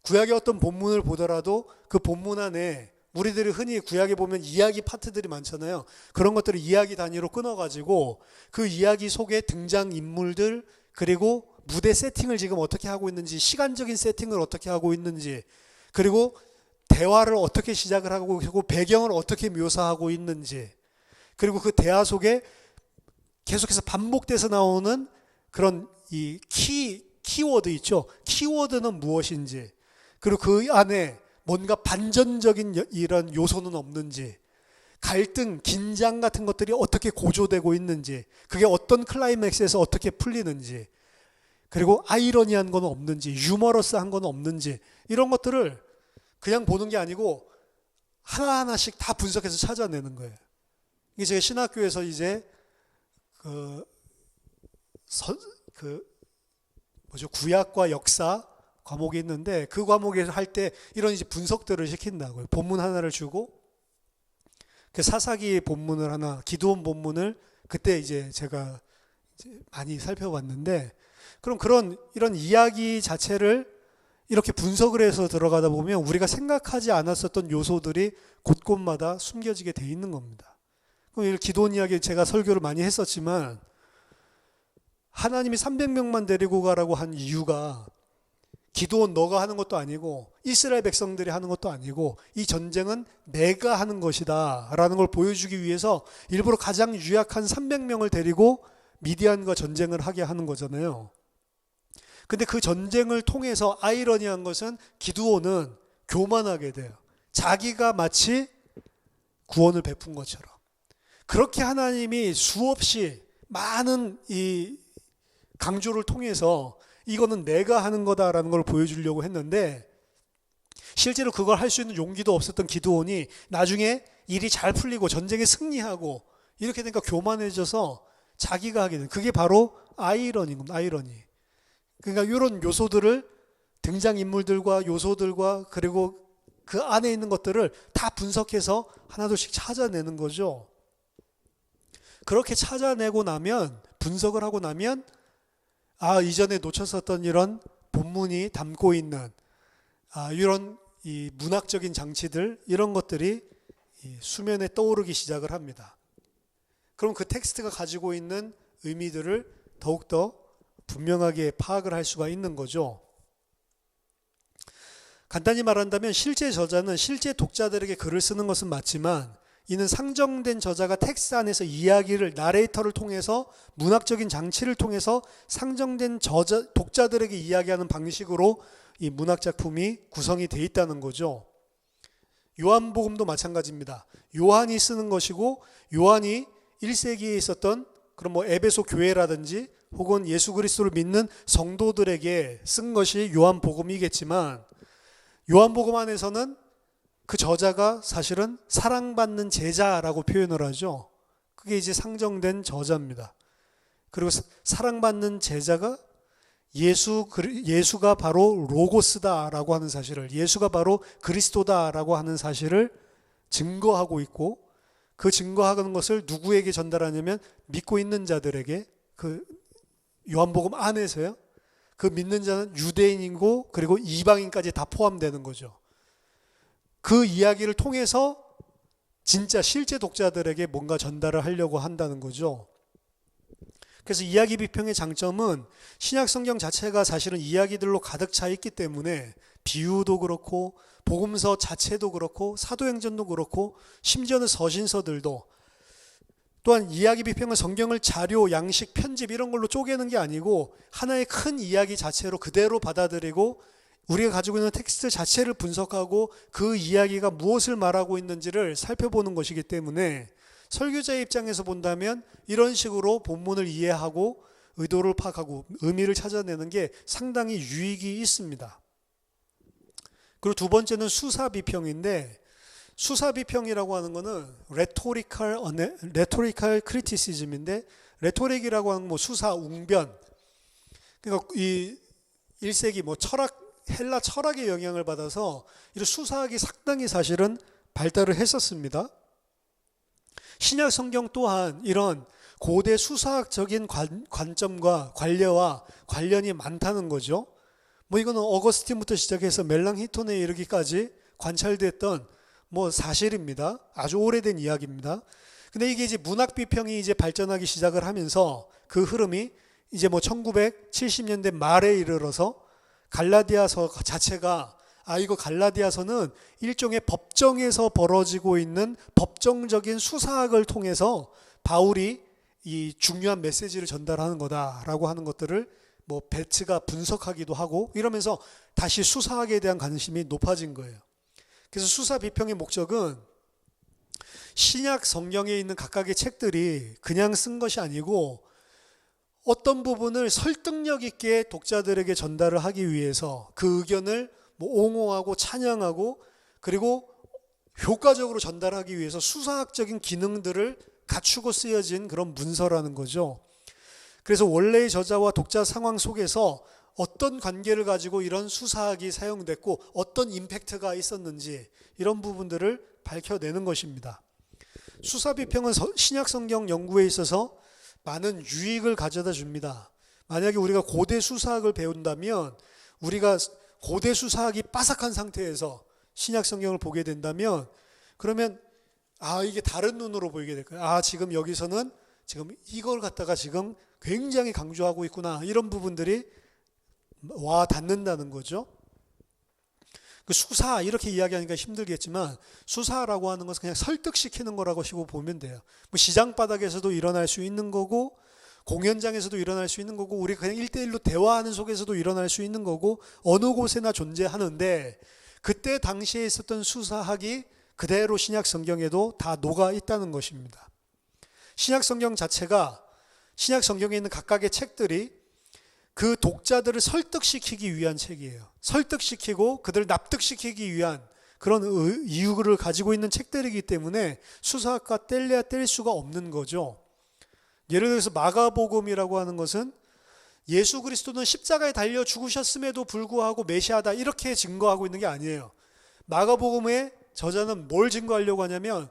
구약의 어떤 본문을 보더라도 그 본문 안에 우리들이 흔히 구약에 보면 이야기 파트들이 많잖아요. 그런 것들을 이야기 단위로 끊어가지고 그 이야기 속에 등장인물들, 그리고 무대 세팅을 지금 어떻게 하고 있는지, 시간적인 세팅을 어떻게 하고 있는지, 그리고 대화를 어떻게 시작을 하고 있고 배경을 어떻게 묘사하고 있는지, 그리고 그 대화 속에 계속해서 반복돼서 나오는 그런 이 키워드 있죠. 키워드는 무엇인지, 그리고 그 안에 뭔가 반전적인 이런 요소는 없는지, 갈등, 긴장 같은 것들이 어떻게 고조되고 있는지, 그게 어떤 클라이맥스에서 어떻게 풀리는지, 그리고 아이러니한 건 없는지, 유머러스한 건 없는지, 이런 것들을 그냥 보는 게 아니고 하나하나씩 다 분석해서 찾아내는 거예요. 이게 제가 신학교에서 이제 구약과 역사 과목이 있는데, 그 과목에서 할 때 이런 이제 분석들을 시킨다고요. 본문 하나를 주고, 그 사사기 본문을 하나, 기드온 본문을 그때 이제 제가 이제 많이 살펴봤는데, 그럼 이런 이야기 자체를 이렇게 분석을 해서 들어가다 보면 우리가 생각하지 않았었던 요소들이 곳곳마다 숨겨지게 돼 있는 겁니다. 그럼 이 기드온 이야기 제가 설교를 많이 했었지만, 하나님이 300명만 데리고 가라고 한 이유가 기드온 너가 하는 것도 아니고 이스라엘 백성들이 하는 것도 아니고 이 전쟁은 내가 하는 것이다 라는 걸 보여주기 위해서 일부러 가장 유약한 300명을 데리고 미디안과 전쟁을 하게 하는 거잖아요. 근데 그 전쟁을 통해서 아이러니한 것은 기드온은 교만하게 돼요. 자기가 마치 구원을 베푼 것처럼. 그렇게 하나님이 수없이 많은 이 강조를 통해서 이거는 내가 하는 거다라는 걸 보여주려고 했는데, 실제로 그걸 할 수 있는 용기도 없었던 기드온이 나중에 일이 잘 풀리고 전쟁에 승리하고 이렇게 되니까 교만해져서 자기가 하게 되는, 그게 바로 아이러니인 겁니다. 아이러니. 그러니까 이런 요소들을, 등장인물들과 요소들과 그리고 그 안에 있는 것들을 다 분석해서 하나둘씩 찾아내는 거죠. 그렇게 찾아내고 나면, 분석을 하고 나면, 이전에 놓쳤었던 이런 본문이 담고 있는 이런 이 문학적인 장치들, 이런 것들이 수면에 떠오르기 시작을 합니다. 그럼 그 텍스트가 가지고 있는 의미들을 더욱더 분명하게 파악을 할 수가 있는 거죠. 간단히 말한다면 실제 저자는 실제 독자들에게 글을 쓰는 것은 맞지만, 이는 상정된 저자가 텍스트 안에서 이야기를, 나레이터를 통해서, 문학적인 장치를 통해서 상정된 독자들에게 이야기하는 방식으로 이 문학작품이 구성이 되어 있다는 거죠. 요한복음도 마찬가지입니다. 요한이 쓰는 것이고, 요한이 1세기에 있었던 그런 뭐 에베소 교회라든지 혹은 예수 그리스도를 믿는 성도들에게 쓴 것이 요한복음이겠지만, 요한복음 안에서는 그 저자가 사실은 사랑받는 제자라고 표현을 하죠. 그게 이제 상정된 저자입니다. 그리고 사랑받는 제자가 예수가 바로 로고스다라고 하는 사실을, 예수가 바로 그리스도다라고 하는 사실을 증거하고 있고, 그 증거하는 것을 누구에게 전달하냐면 믿고 있는 자들에게, 그 요한복음 안에서요. 그 믿는 자는 유대인이고 그리고 이방인까지 다 포함되는 거죠. 그 이야기를 통해서 진짜 실제 독자들에게 뭔가 전달을 하려고 한다는 거죠. 그래서 이야기 비평의 장점은 신약 성경 자체가 사실은 이야기들로 가득 차 있기 때문에, 비유도 그렇고 복음서 자체도 그렇고 사도행전도 그렇고 심지어는 서신서들도 또한 이야기 비평은 성경을 자료, 양식, 편집 이런 걸로 쪼개는 게 아니고 하나의 큰 이야기 자체로 그대로 받아들이고 우리가 가지고 있는 텍스트 자체를 분석하고 그 이야기가 무엇을 말하고 있는지를 살펴보는 것이기 때문에 설교자의 입장에서 본다면 이런 식으로 본문을 이해하고 의도를 파악하고 의미를 찾아내는 게 상당히 유익이 있습니다. 그리고 두 번째는 수사 비평인데, 수사 비평이라고 하는 거는 레토리컬 크리티시즘인데, 레토릭이라고 하는 뭐 수사 웅변, 그러니까 이 1세기 뭐 헬라 철학의 영향을 받아서 이런 수사학이 상당히 사실은 발달을 했었습니다. 신약 성경 또한 이런 고대 수사학적인 관점과 관례와 관련이 많다는 거죠. 뭐 이거는 어거스틴부터 시작해서 멜랑히톤에 이르기까지 관찰됐던 뭐 사실입니다. 아주 오래된 이야기입니다. 근데 이게 이제 문학 비평이 이제 발전하기 시작을 하면서 그 흐름이 이제 뭐 1970년대 말에 이르러서 갈라디아서 자체가 이거 갈라디아서는 일종의 법정에서 벌어지고 있는 법정적인 수사학을 통해서 바울이 이 중요한 메시지를 전달하는 거다라고 하는 것들을 뭐 베츠가 분석하기도 하고 이러면서 다시 수사학에 대한 관심이 높아진 거예요. 그래서 수사 비평의 목적은 신약 성경에 있는 각각의 책들이 그냥 쓴 것이 아니고 어떤 부분을 설득력 있게 독자들에게 전달을 하기 위해서 그 의견을 뭐 옹호하고 찬양하고 그리고 효과적으로 전달하기 위해서 수사학적인 기능들을 갖추고 쓰여진 그런 문서라는 거죠. 그래서 원래의 저자와 독자 상황 속에서 어떤 관계를 가지고 이런 수사학이 사용됐고 어떤 임팩트가 있었는지 이런 부분들을 밝혀내는 것입니다. 수사 비평은 신약 성경 연구에 있어서 많은 유익을 가져다 줍니다. 만약에 우리가 고대 수사학을 배운다면 우리가 고대 수사학이 빠삭한 상태에서 신약 성경을 보게 된다면 그러면 이게 다른 눈으로 보이게 될 거예요. 지금 여기서는 지금 이걸 갖다가 지금 굉장히 강조하고 있구나. 이런 부분들이 와 닿는다는 거죠. 그 수사 이렇게 이야기하니까 힘들겠지만 수사라고 하는 것은 그냥 설득시키는 거라고 보면 돼요. 뭐 시장 바닥에서도 일어날 수 있는 거고 공연장에서도 일어날 수 있는 거고 우리가 그냥 1대1로 대화하는 속에서도 일어날 수 있는 거고 어느 곳에나 존재하는데 그때 당시에 있었던 수사학이 그대로 신약 성경에도 다 녹아 있다는 것입니다. 신약 성경 자체가 신약 성경에 있는 각각의 책들이 그 독자들을 설득시키기 위한 책이에요. 설득시키고 그들을 납득시키기 위한 그런 이유를 가지고 있는 책들이기 때문에 수사학과 뗄래야 뗄 수가 없는 거죠. 예를 들어서 마가복음이라고 하는 것은 예수 그리스도는 십자가에 달려 죽으셨음에도 불구하고 메시아다 이렇게 증거하고 있는 게 아니에요. 마가복음의 저자는 뭘 증거하려고 하냐면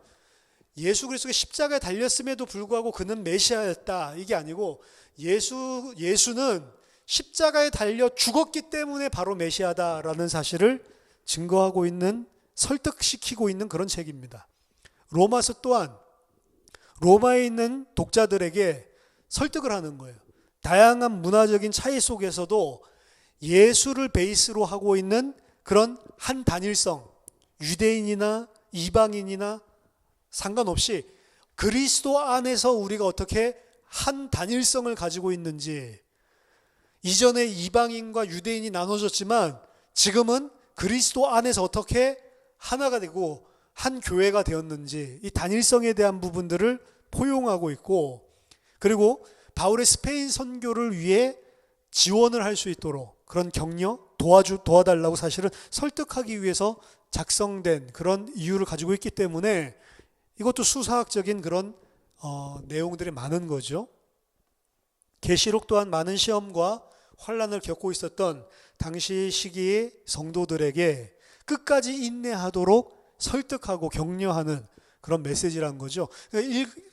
예수 그리스도가 십자가에 달렸음에도 불구하고 그는 메시아였다 이게 아니고 예수는 십자가에 달려 죽었기 때문에 바로 메시아다라는 사실을 증거하고 있는 설득시키고 있는 그런 책입니다. 로마서 또한 로마에 있는 독자들에게 설득을 하는 거예요. 다양한 문화적인 차이 속에서도 예수를 베이스로 하고 있는 그런 한 단일성, 유대인이나 이방인이나 상관없이 그리스도 안에서 우리가 어떻게 한 단일성을 가지고 있는지, 이전에 이방인과 유대인이 나눠졌지만 지금은 그리스도 안에서 어떻게 하나가 되고 한 교회가 되었는지 이 단일성에 대한 부분들을 포용하고 있고, 그리고 바울의 스페인 선교를 위해 지원을 할 수 있도록 그런 격려, 도와달라고 사실은 설득하기 위해서 작성된 그런 이유를 가지고 있기 때문에 이것도 수사학적인 그런 내용들이 많은 거죠. 계시록 또한 많은 시험과 환난을 겪고 있었던 당시 시기의 성도들에게 끝까지 인내하도록 설득하고 격려하는 그런 메시지라는 거죠.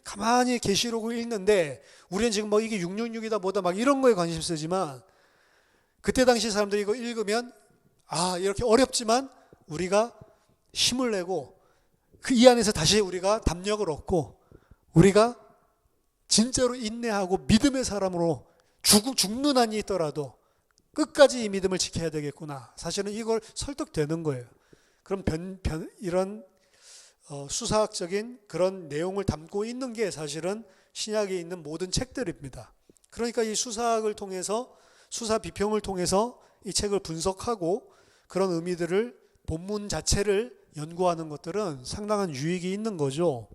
가만히 계시록을 읽는데 우리는 지금 뭐 이게 666이다 뭐다 막 이런 거에 관심 쓰지만 그때 당시 사람들이 이거 읽으면 이렇게 어렵지만 우리가 힘을 내고 그 이 안에서 다시 우리가 담력을 얻고 우리가 진짜로 인내하고 믿음의 사람으로 죽는 한이 있더라도 끝까지 이 믿음을 지켜야 되겠구나. 사실은 이걸 설득되는 거예요. 그럼 이런 수사학적인 그런 내용을 담고 있는 게 사실은 신약에 있는 모든 책들입니다. 그러니까 이 수사학을 통해서, 수사 비평을 통해서 이 책을 분석하고 그런 의미들을, 본문 자체를 연구하는 것들은 상당한 유익이 있는 거죠.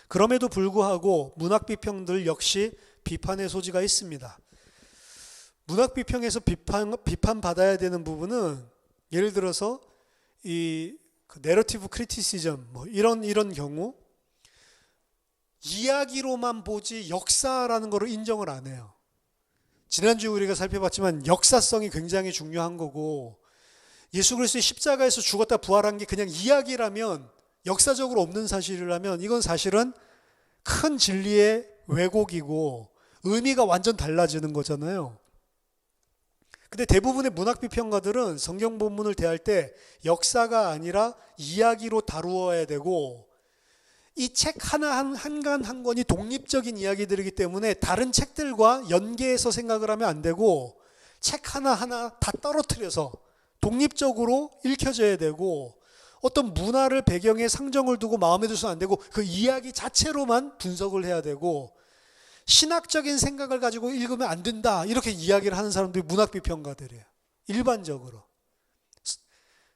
그럼에도 불구하고 문학 비평들 역시 비판의 소지가 있습니다. 문학 비평에서 비판받아야 되는 부분은 예를 들어서 이 내러티브 크리티시즘 이런 경우 이야기로만 보지 역사라는 거를 인정을 안 해요. 지난주에 우리가 살펴봤지만 역사성이 굉장히 중요한 거고, 예수 그리스도의 십자가에서 죽었다 부활한 게 그냥 이야기라면, 역사적으로 없는 사실이라면 이건 사실은 큰 진리의 왜곡이고 의미가 완전 달라지는 거잖아요. 근데 대부분의 문학 비평가들은 성경 본문을 대할 때 역사가 아니라 이야기로 다루어야 되고, 이 책 하나 한 권이 독립적인 이야기들이기 때문에 다른 책들과 연계해서 생각을 하면 안 되고, 책 하나하나 다 떨어뜨려서 독립적으로 읽혀져야 되고, 어떤 문화를 배경에 상정을 두고 마음에 두서는 안 되고 그 이야기 자체로만 분석을 해야 되고, 신학적인 생각을 가지고 읽으면 안 된다, 이렇게 이야기를 하는 사람들이 문학 비평가들이에요. 일반적으로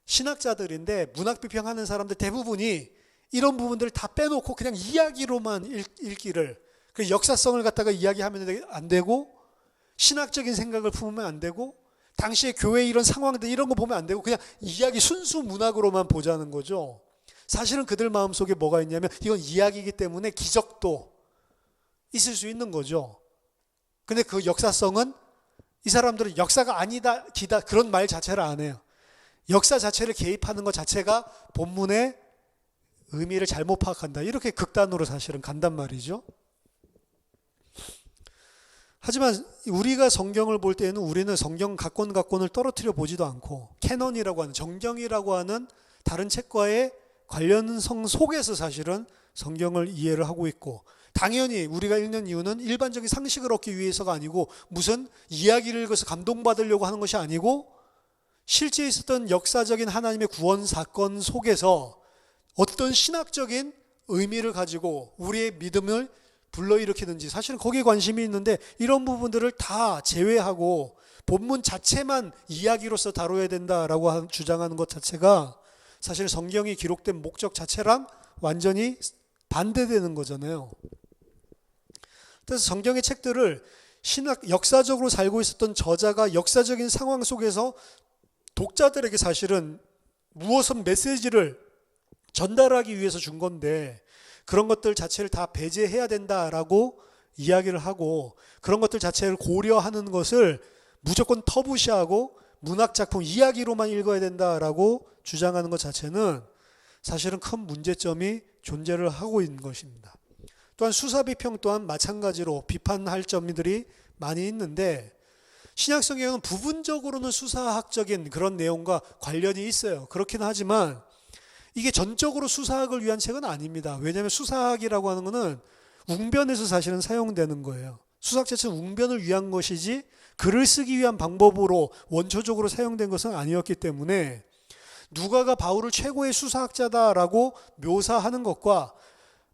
신학자들인데 문학 비평하는 사람들 대부분이 이런 부분들을 다 빼놓고 그냥 이야기로만 읽기를, 그 역사성을 갖다가 이야기하면 안 되고, 신학적인 생각을 품으면 안 되고, 당시의 교회 이런 상황들 이런 거 보면 안 되고, 그냥 이야기 순수 문학으로만 보자는 거죠. 사실은 그들 마음속에 뭐가 있냐면 이건 이야기이기 때문에 기적도 있을 수 있는 거죠. 근데 그 역사성은, 이 사람들은 역사가 아니다 기다 그런 말 자체를 안 해요. 역사 자체를 개입하는 것 자체가 본문의 의미를 잘못 파악한다, 이렇게 극단으로 사실은 간단 말이죠. 하지만 우리가 성경을 볼 때에는 우리는 성경 각권을 떨어뜨려 보지도 않고, 캐논이라고 하는, 정경이라고 하는 다른 책과의 관련성 속에서 사실은 성경을 이해를 하고 있고, 당연히 우리가 읽는 이유는 일반적인 상식을 얻기 위해서가 아니고, 무슨 이야기를 읽어서 감동받으려고 하는 것이 아니고, 실제 있었던 역사적인 하나님의 구원 사건 속에서 어떤 신학적인 의미를 가지고 우리의 믿음을 불러일으키는지, 사실은 거기에 관심이 있는데, 이런 부분들을 다 제외하고 본문 자체만 이야기로서 다뤄야 된다라고 주장하는 것 자체가 사실 성경이 기록된 목적 자체랑 완전히 반대되는 거잖아요. 그래서 성경의 책들을 역사적으로 살고 있었던 저자가 역사적인 상황 속에서 독자들에게 사실은 무엇은 메시지를 전달하기 위해서 준 건데, 그런 것들 자체를 다 배제해야 된다라고 이야기를 하고, 그런 것들 자체를 고려하는 것을 무조건 터부시하고 문학작품 이야기로만 읽어야 된다라고 주장하는 것 자체는 사실은 큰 문제점이 존재를 하고 있는 것입니다. 또한 수사비평 또한 마찬가지로 비판할 점들이 많이 있는데, 신약성경은 부분적으로는 수사학적인 그런 내용과 관련이 있어요. 그렇긴 하지만 이게 전적으로 수사학을 위한 책은 아닙니다. 왜냐하면 수사학이라고 하는 것은 웅변에서 사실은 사용되는 거예요. 수사학 자체는 웅변을 위한 것이지 글을 쓰기 위한 방법으로 원초적으로 사용된 것은 아니었기 때문에, 누가가 바울을 최고의 수사학자다라고 묘사하는 것과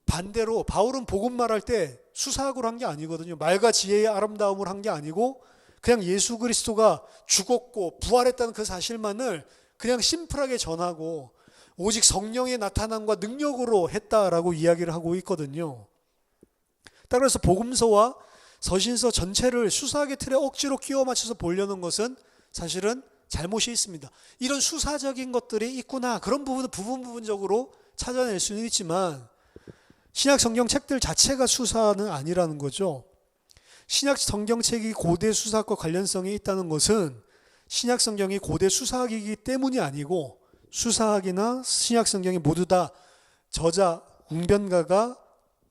반대로 바울은 복음 말할 때 수사학으로 한 게 아니거든요. 말과 지혜의 아름다움을 한 게 아니고, 그냥 예수 그리스도가 죽었고 부활했다는 그 사실만을 그냥 심플하게 전하고 오직 성령의 나타남과 능력으로 했다라고 이야기를 하고 있거든요. 따라서 복음서와 서신서 전체를 수사학의 틀에 억지로 끼워 맞춰서 보려는 것은 사실은 잘못이 있습니다. 이런 수사적인 것들이 있구나, 그런 부분은 부분적으로 찾아낼 수는 있지만 신약 성경 책들 자체가 수사는 아니라는 거죠. 신약 성경책이 고대 수사학과 관련성이 있다는 것은 신약 성경이 고대 수사학이기 때문이 아니고, 수사학이나 신약 성경이 모두 다 저자, 웅변가가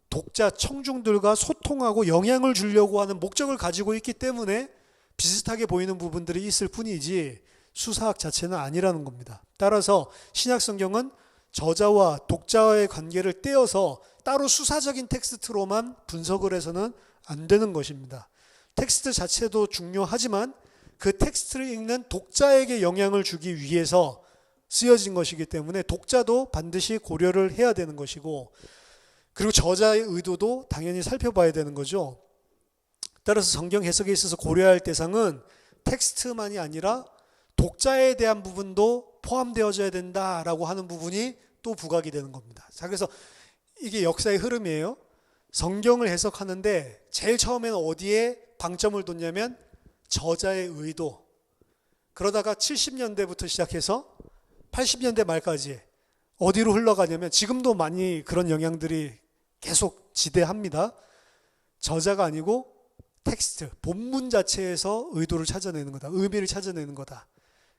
독자, 청중들과 소통하고 영향을 주려고 하는 목적을 가지고 있기 때문에 비슷하게 보이는 부분들이 있을 뿐이지 수사학 자체는 아니라는 겁니다. 따라서 신약 성경은 저자와 독자와의 관계를 떼어서 따로 수사적인 텍스트로만 분석을 해서는 안 되는 것입니다. 텍스트 자체도 중요하지만 그 텍스트를 읽는 독자에게 영향을 주기 위해서 쓰여진 것이기 때문에 독자도 반드시 고려를 해야 되는 것이고, 그리고 저자의 의도도 당연히 살펴봐야 되는 거죠. 따라서 성경 해석에 있어서 고려할 대상은 텍스트만이 아니라 독자에 대한 부분도 포함되어져야 된다라고 하는 부분이 또 부각이 되는 겁니다. 자, 그래서 이게 역사의 흐름이에요. 성경을 해석하는데 제일 처음에는 어디에 방점을 뒀냐면 저자의 의도. 그러다가 70년대부터 시작해서 80년대 말까지 어디로 흘러가냐면, 지금도 많이 그런 영향들이 계속 지대합니다. 저자가 아니고 텍스트, 본문 자체에서 의도를 찾아내는 거다. 의미를 찾아내는 거다.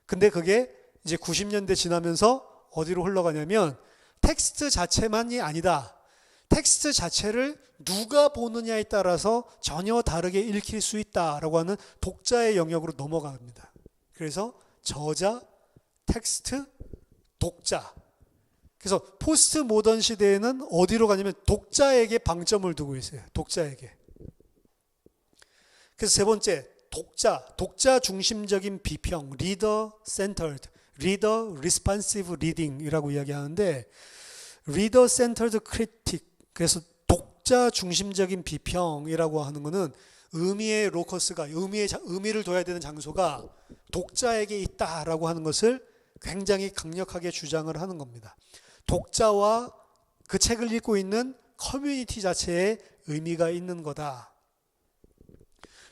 근데 그게 이제 90년대 지나면서 어디로 흘러가냐면 텍스트 자체만이 아니다. 텍스트 자체를 누가 보느냐에 따라서 전혀 다르게 읽힐 수 있다라고 하는 독자의 영역으로 넘어갑니다. 그래서 저자, 텍스트, 독자. 그래서 포스트 모던 시대에는 어디로 가냐면 독자에게 방점을 두고 있어요. 독자에게. 그래서 세 번째, 독자 중심적인 비평, reader centered, reader responsive reading이라고 이야기하는데, reader centered critic, 그래서 독자 중심적인 비평이라고 하는 것은 의미의 로커스가, 의미를 둬야 되는 장소가 독자에게 있다라고 하는 것을 굉장히 강력하게 주장을 하는 겁니다. 독자와 그 책을 읽고 있는 커뮤니티 자체에 의미가 있는 거다.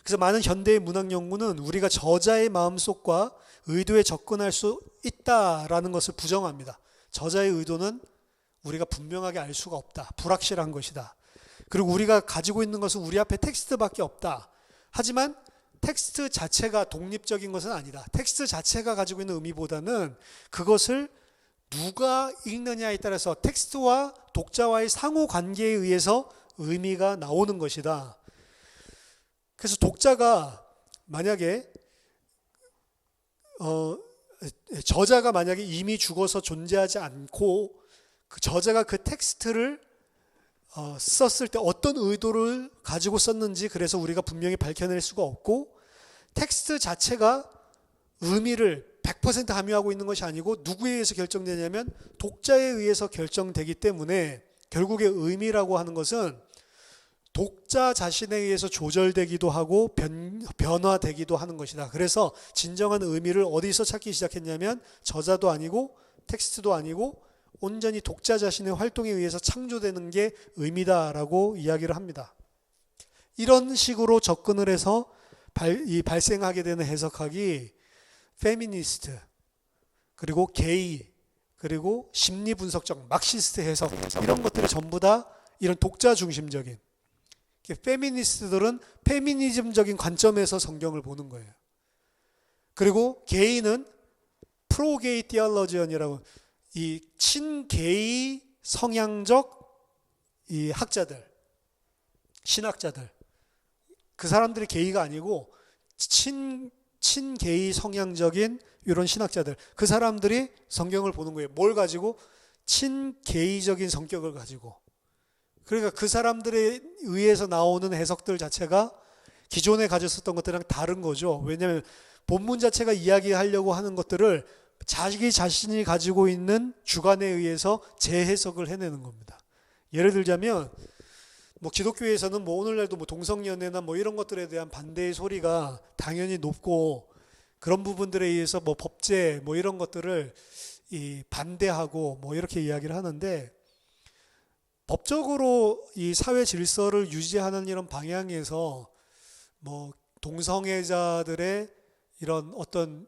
그래서 많은 현대의 문학 연구는 우리가 저자의 마음속과 의도에 접근할 수 있다라는 것을 부정합니다. 저자의 의도는 우리가 분명하게 알 수가 없다. 불확실한 것이다. 그리고 우리가 가지고 있는 것은 우리 앞에 텍스트밖에 없다. 하지만 텍스트 자체가 독립적인 것은 아니다. 텍스트 자체가 가지고 있는 의미보다는 그것을 누가 읽느냐에 따라서 텍스트와 독자와의 상호 관계에 의해서 의미가 나오는 것이다. 그래서 독자가 만약에 저자가 만약에 이미 죽어서 존재하지 않고 그 저자가 그 텍스트를 썼을 때 어떤 의도를 가지고 썼는지, 그래서 우리가 분명히 밝혀낼 수가 없고, 텍스트 자체가 의미를 100% 함유하고 있는 것이 아니고 누구에 의해서 결정되냐면 독자에 의해서 결정되기 때문에, 결국에 의미라고 하는 것은 독자 자신에 의해서 조절되기도 하고 변화되기도 하는 것이다. 그래서 진정한 의미를 어디서 찾기 시작했냐면 저자도 아니고 텍스트도 아니고 온전히 독자 자신의 활동에 의해서 창조되는 게 의미다라고 이야기를 합니다. 이런 식으로 접근을 해서 발생하게 되는 해석학이 페미니스트, 그리고 게이, 그리고 심리분석적 막시스트 해석, 이런 것들이 전부 다 이런 독자 중심적인, 페미니스트들은 페미니즘적인 관점에서 성경을 보는 거예요. 그리고 게이는 프로게이 티올로지언이라고, 이 친게이 성향적 이 학자들, 신학자들, 그 사람들이 게이가 아니고 친게이 성향적인 이런 신학자들, 그 사람들이 성경을 보는 거예요. 뭘 가지고? 친게이적인 성격을 가지고. 그러니까 그 사람들에 의해서 나오는 해석들 자체가 기존에 가졌었던 것들이랑 다른 거죠. 왜냐하면 본문 자체가 이야기하려고 하는 것들을 자기 자신이 가지고 있는 주관에 의해서 재해석을 해내는 겁니다. 예를 들자면 기독교에서는 오늘날도 동성연애나 이런 것들에 대한 반대의 소리가 당연히 높고, 그런 부분들에 의해서 법제 이런 것들을 반대하고 이렇게 이야기를 하는데, 법적으로 이 사회 질서를 유지하는 이런 방향에서 동성애자들의 이런 어떤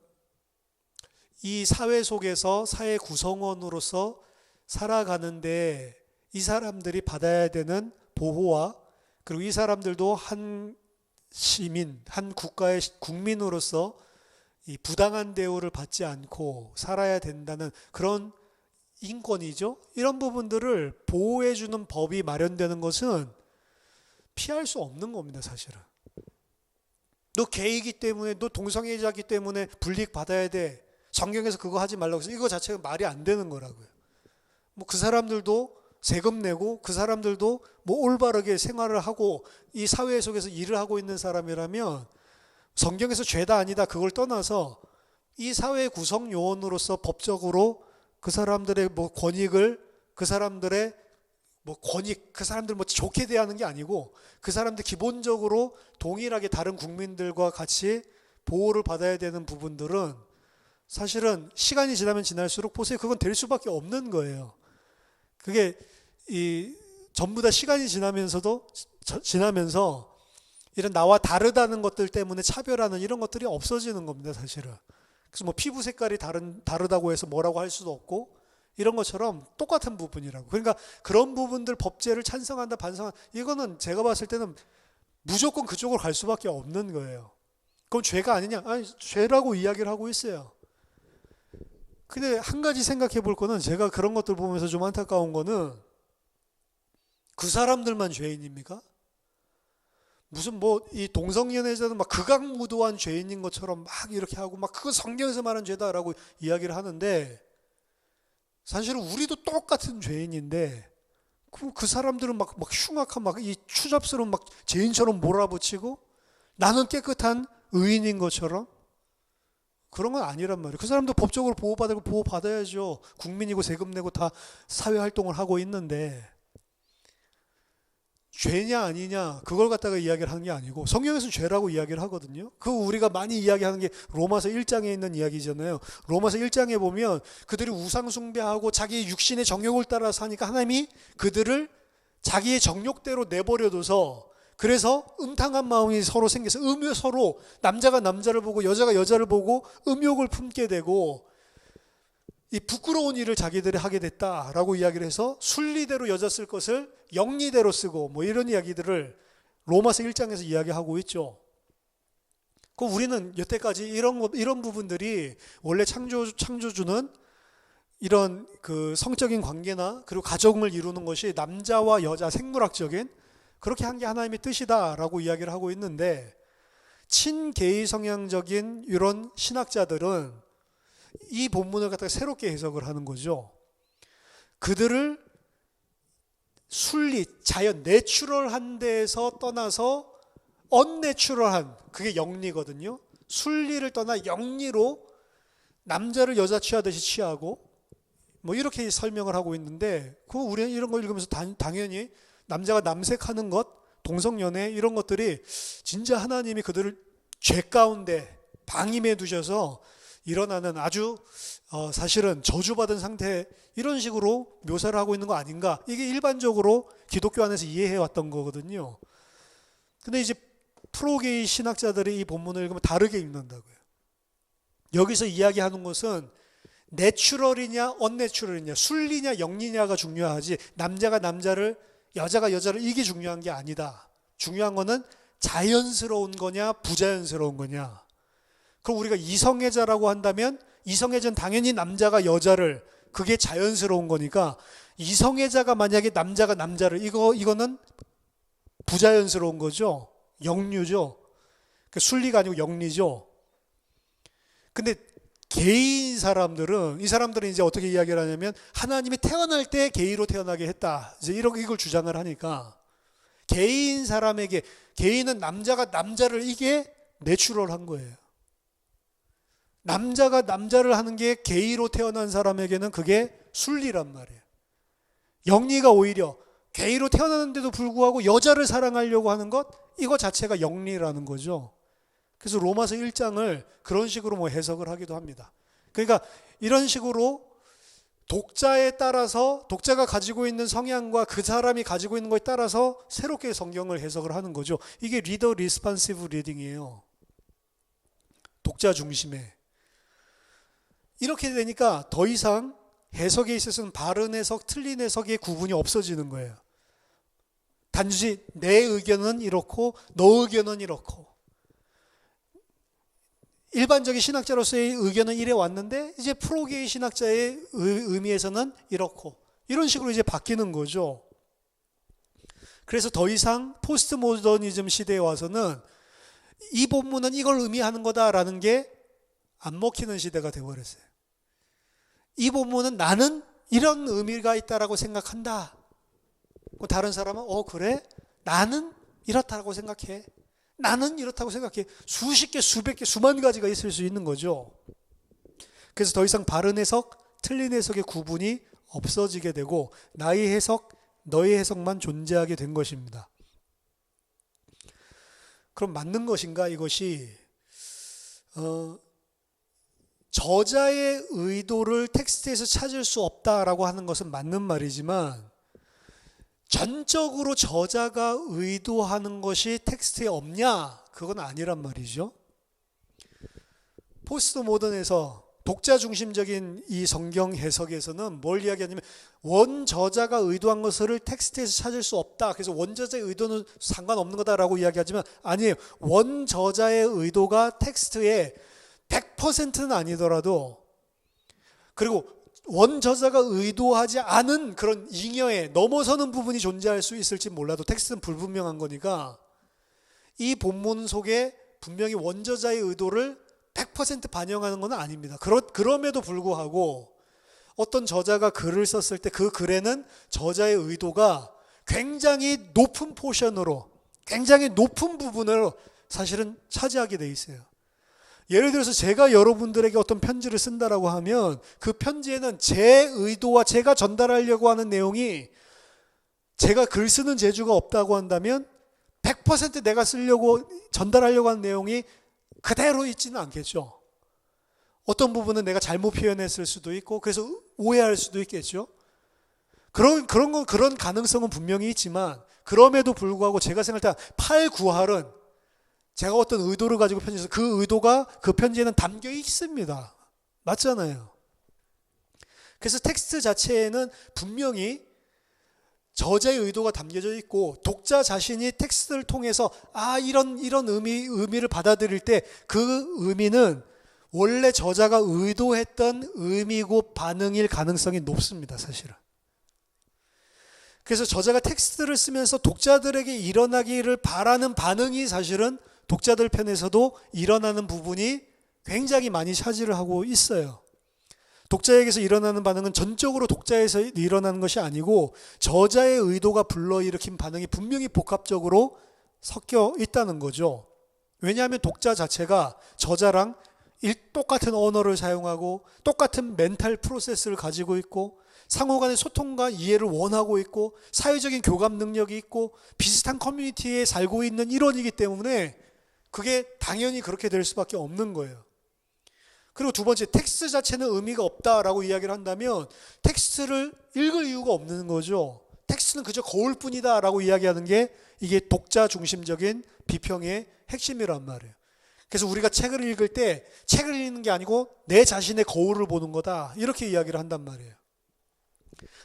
이 사회 속에서 사회 구성원으로서 살아가는데 이 사람들이 받아야 되는 보호와, 그리고 이 사람들도 한 시민, 한 국가의 국민으로서 이 부당한 대우를 받지 않고 살아야 된다는 그런 인권이죠. 이런 부분들을 보호해주는 법이 마련되는 것은 피할 수 없는 겁니다, 사실은. 너 게이기 때문에, 너 동성애자기 때문에 불이익 받아야 돼. 성경에서 그거 하지 말라고 해서 이거 자체가 말이 안 되는 거라고요. 그 사람들도 세금 내고, 그 사람들도 올바르게 생활을 하고 이 사회 속에서 일을 하고 있는 사람이라면 성경에서 죄다 아니다 그걸 떠나서 이 사회 구성 요원으로서 법적으로 그 사람들의 뭐 권익을 그 사람들의 뭐 권익 그 사람들 뭐 좋게 대하는 게 아니고 그 사람들 기본적으로 동일하게 다른 국민들과 같이 보호를 받아야 되는 부분들은 사실은 시간이 지나면 지날수록 보세요. 그건 될 수밖에 없는 거예요. 그게 전부 다 시간이 지나면서 이런 나와 다르다는 것들 때문에 차별하는 이런 것들이 없어지는 겁니다, 사실은. 그래서 뭐 피부 색깔이 다르다고 해서 뭐라고 할 수도 없고 이런 것처럼 똑같은 부분이라고. 그러니까 그런 부분들 법제를 찬성한다, 반성한다. 이거는 제가 봤을 때는 무조건 그쪽으로 갈 수밖에 없는 거예요. 그럼 죄가 아니냐? 아니, 죄라고 이야기를 하고 있어요. 근데 한 가지 생각해 볼 거는 제가 그런 것들 보면서 좀 안타까운 거는 그 사람들만 죄인입니까? 무슨 뭐 이 동성연애자는 막 극악무도한 죄인인 것처럼 막 이렇게 하고 막 그거 성경에서 말한 죄다라고 이야기를 하는데 사실은 우리도 똑같은 죄인인데 그 사람들은 막 흉악한 막 이 추잡스러운 막 죄인처럼 몰아붙이고 나는 깨끗한 의인인 것처럼 그런 건 아니란 말이에요. 그 사람도 법적으로 보호받아야죠. 국민이고 세금 내고 다 사회활동을 하고 있는데 죄냐 아니냐 그걸 갖다가 이야기를 하는 게 아니고 성경에서는 죄라고 이야기를 하거든요. 그 우리가 많이 이야기하는 게 로마서 1장에 있는 이야기잖아요. 로마서 1장에 보면 그들이 우상 숭배하고 자기의 육신의 정욕을 따라서 하니까 하나님이 그들을 자기의 정욕대로 내버려둬서 그래서 음탕한 마음이 서로 생겨서 서로 남자가 남자를 보고 여자가 여자를 보고 음욕을 품게 되고 이 부끄러운 일을 자기들이 하게 됐다라고 이야기를 해서 순리대로 여자 쓸 것을 영리대로 쓰고 뭐 이런 이야기들을 로마서 1장에서 이야기하고 있죠. 그 우리는 여태까지 이런 부분들이 원래 창조주는 이런 그 성적인 관계나 그리고 가정을 이루는 것이 남자와 여자 생물학적인 그렇게 한 게 하나님의 뜻이다라고 이야기를 하고 있는데 친게이 성향적인 이런 신학자들은 이 본문을 갖다가 새롭게 해석을 하는 거죠. 그들을 순리, 자연, 내추럴한 데에서 떠나서 언내추럴한 그게 영리거든요. 순리를 떠나 영리로 남자를 여자 취하듯이 취하고 뭐 이렇게 설명을 하고 있는데 우리는 이런 거 읽으면서 당연히 남자가 남색하는 것, 동성연애 이런 것들이 진짜 하나님이 그들을 죄 가운데 방임해 두셔서 일어나는 아주 사실은 저주받은 상태 이런 식으로 묘사를 하고 있는 거 아닌가. 이게 일반적으로 기독교 안에서 이해해 왔던 거거든요. 근데 이제 프로게이 신학자들이 이 본문을 읽으면 다르게 읽는다고요. 여기서 이야기하는 것은 내추럴이냐 언내추럴이냐 순리냐 영리냐가 중요하지 남자가 남자를 여자가 여자를 이게 중요한 게 아니다. 중요한 거는 자연스러운 거냐 부자연스러운 거냐. 그럼 우리가 이성애자라고 한다면 이성애자는 당연히 남자가 여자를 그게 자연스러운 거니까 이성애자가 만약에 남자가 남자를 이거는 부자연스러운 거죠. 영류죠. 순리가 아니고 영리죠. 근데 게이인 사람들은 이 사람들은 이제 어떻게 이야기를 하냐면 하나님이 태어날 때 게이로 태어나게 했다. 이제 이걸 주장을 하니까 게이인 사람에게 게이는 남자가 남자를 이게 내추럴한 거예요. 남자가 남자를 하는 게 게이로 태어난 사람에게는 그게 순리란 말이에요. 영리가 오히려 게이로 태어났는데도 불구하고 여자를 사랑하려고 하는 것 이거 자체가 영리라는 거죠. 그래서 로마서 1장을 그런 식으로 뭐 해석을 하기도 합니다. 그러니까 이런 식으로 독자에 따라서 독자가 가지고 있는 성향과 그 사람이 가지고 있는 것에 따라서 새롭게 성경을 해석을 하는 거죠. 이게 리더 리스폰시브 리딩이에요. 독자 중심에. 이렇게 되니까 더 이상 해석에 있어서는 바른 해석, 틀린 해석의 구분이 없어지는 거예요. 단지 내 의견은 이렇고 너 의견은 이렇고 일반적인 신학자로서의 의견은 이래 왔는데 이제 프로게이 신학자의 의미에서는 이렇고 이런 식으로 이제 바뀌는 거죠. 그래서 더 이상 포스트 모더니즘 시대에 와서는 이 본문은 이걸 의미하는 거다라는 게 안 먹히는 시대가 되어버렸어요. 이 본문은 나는 이런 의미가 있다라고 생각한다. 다른 사람은 그래? 나는 이렇다고 생각해. 나는 이렇다고 생각해. 수십 개, 수백 개, 수만 가지가 있을 수 있는 거죠. 그래서 더 이상 바른 해석, 틀린 해석의 구분이 없어지게 되고 나의 해석, 너의 해석만 존재하게 된 것입니다. 그럼 맞는 것인가 이것이? 저자의 의도를 텍스트에서 찾을 수 없다라고 하는 것은 맞는 말이지만 전적으로 저자가 의도하는 것이 텍스트에 없냐? 그건 아니란 말이죠. 포스트 모던에서 독자 중심적인 이 성경 해석에서는 뭘 이야기하냐면 원저자가 의도한 것을 텍스트에서 찾을 수 없다. 그래서 원저자의 의도는 상관없는 거다라고 이야기하지만 아니에요. 원저자의 의도가 텍스트에 100%는 아니더라도 그리고 원저자가 의도하지 않은 그런 잉여에 넘어서는 부분이 존재할 수 있을지 몰라도 텍스트는 불분명한 거니까 이 본문 속에 분명히 원저자의 의도를 100% 반영하는 건 아닙니다. 그럼에도 불구하고 어떤 저자가 글을 썼을 때 그 글에는 저자의 의도가 굉장히 높은 포션으로 굉장히 높은 부분을 사실은 차지하게 돼 있어요. 예를 들어서 제가 여러분들에게 어떤 편지를 쓴다라고 하면 그 편지에는 제 의도와 제가 전달하려고 하는 내용이 제가 글 쓰는 재주가 없다고 한다면 100% 내가 쓰려고 전달하려고 하는 내용이 그대로 있지는 않겠죠. 어떤 부분은 내가 잘못 표현했을 수도 있고 그래서 오해할 수도 있겠죠. 그런 가능성은 분명히 있지만 그럼에도 불구하고 제가 생각할 때 8, 9할은 제가 어떤 의도를 가지고 편지해서 그 의도가 그 편지에는 담겨 있습니다. 맞잖아요. 그래서 텍스트 자체에는 분명히 저자의 의도가 담겨져 있고 독자 자신이 텍스트를 통해서 이런 의미를 받아들일 때 그 의미는 원래 저자가 의도했던 의미고 반응일 가능성이 높습니다. 사실은. 그래서 저자가 텍스트를 쓰면서 독자들에게 일어나기를 바라는 반응이 사실은 독자들 편에서도 일어나는 부분이 굉장히 많이 차지를 하고 있어요. 독자에게서 일어나는 반응은 전적으로 독자에서 일어나는 것이 아니고 저자의 의도가 불러일으킨 반응이 분명히 복합적으로 섞여 있다는 거죠. 왜냐하면 독자 자체가 저자랑 똑같은 언어를 사용하고 똑같은 멘탈 프로세스를 가지고 있고 상호간의 소통과 이해를 원하고 있고 사회적인 교감 능력이 있고 비슷한 커뮤니티에 살고 있는 일원이기 때문에 그게 당연히 그렇게 될 수밖에 없는 거예요. 그리고 두 번째, 텍스트 자체는 의미가 없다라고 이야기를 한다면 텍스트를 읽을 이유가 없는 거죠. 텍스트는 그저 거울뿐이다 라고 이야기하는 게 이게 독자 중심적인 비평의 핵심이란 말이에요. 그래서 우리가 책을 읽을 때 책을 읽는 게 아니고 내 자신의 거울을 보는 거다 이렇게 이야기를 한단 말이에요.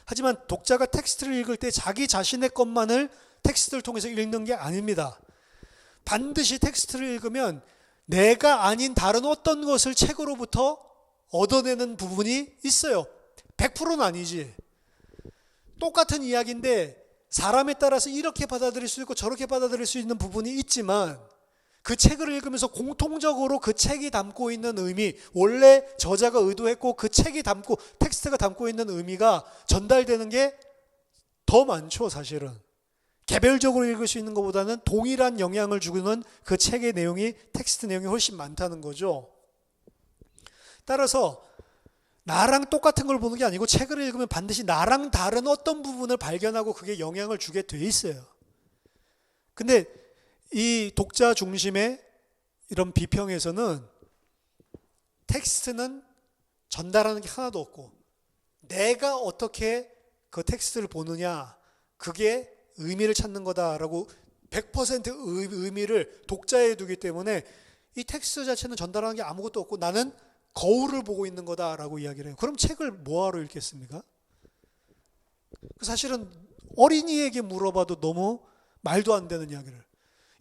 하지만 독자가 텍스트를 읽을 때 자기 자신의 것만을 텍스트를 통해서 읽는 게 아닙니다. 반드시 텍스트를 읽으면 내가 아닌 다른 어떤 것을 책으로부터 얻어내는 부분이 있어요. 100%는 아니지. 똑같은 이야기인데 사람에 따라서 이렇게 받아들일 수 있고 저렇게 받아들일 수 있는 부분이 있지만 그 책을 읽으면서 공통적으로 그 책이 담고 있는 의미, 원래 저자가 의도했고 그 책이 담고 텍스트가 담고 있는 의미가 전달되는 게 더 많죠. 사실은 개별적으로 읽을 수 있는 것보다는 동일한 영향을 주는 그 책의 내용이 텍스트 내용이 훨씬 많다는 거죠. 따라서 나랑 똑같은 걸 보는 게 아니고 책을 읽으면 반드시 나랑 다른 어떤 부분을 발견하고 그게 영향을 주게 돼 있어요. 근데 이 독자 중심의 이런 비평에서는 텍스트는 전달하는 게 하나도 없고 내가 어떻게 그 텍스트를 보느냐 그게 의미를 찾는 거다라고 100% 의미를 독자에 두기 때문에 이 텍스트 자체는 전달하는 게 아무것도 없고 나는 거울을 보고 있는 거다라고 이야기를 해요. 그럼 책을 뭐하러 읽겠습니까? 사실은 어린이에게 물어봐도 너무 말도 안 되는 이야기를.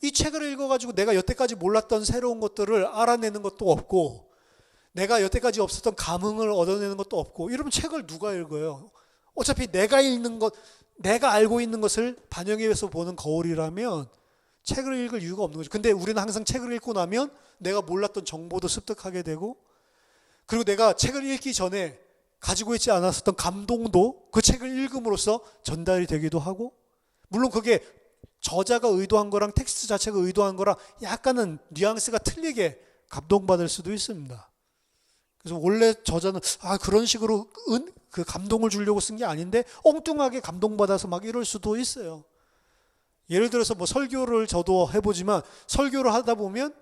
이 책을 읽어가지고 내가 여태까지 몰랐던 새로운 것들을 알아내는 것도 없고 내가 여태까지 없었던 감흥을 얻어내는 것도 없고 이러면 책을 누가 읽어요? 어차피 내가 읽는 것, 내가 알고 있는 것을 반영해서 보는 거울이라면 책을 읽을 이유가 없는 거죠. 근데 우리는 항상 책을 읽고 나면 내가 몰랐던 정보도 습득하게 되고 그리고 내가 책을 읽기 전에 가지고 있지 않았었던 감동도 그 책을 읽음으로써 전달이 되기도 하고 물론 그게 저자가 의도한 거랑 텍스트 자체가 의도한 거랑 약간은 뉘앙스가 틀리게 감동받을 수도 있습니다. 그래서 원래 저자는 그런 식으로 그 감동을 주려고 쓴 게 아닌데 엉뚱하게 감동받아서 막 이럴 수도 있어요. 예를 들어서 뭐 설교를 저도 해보지만 설교를 하다 보면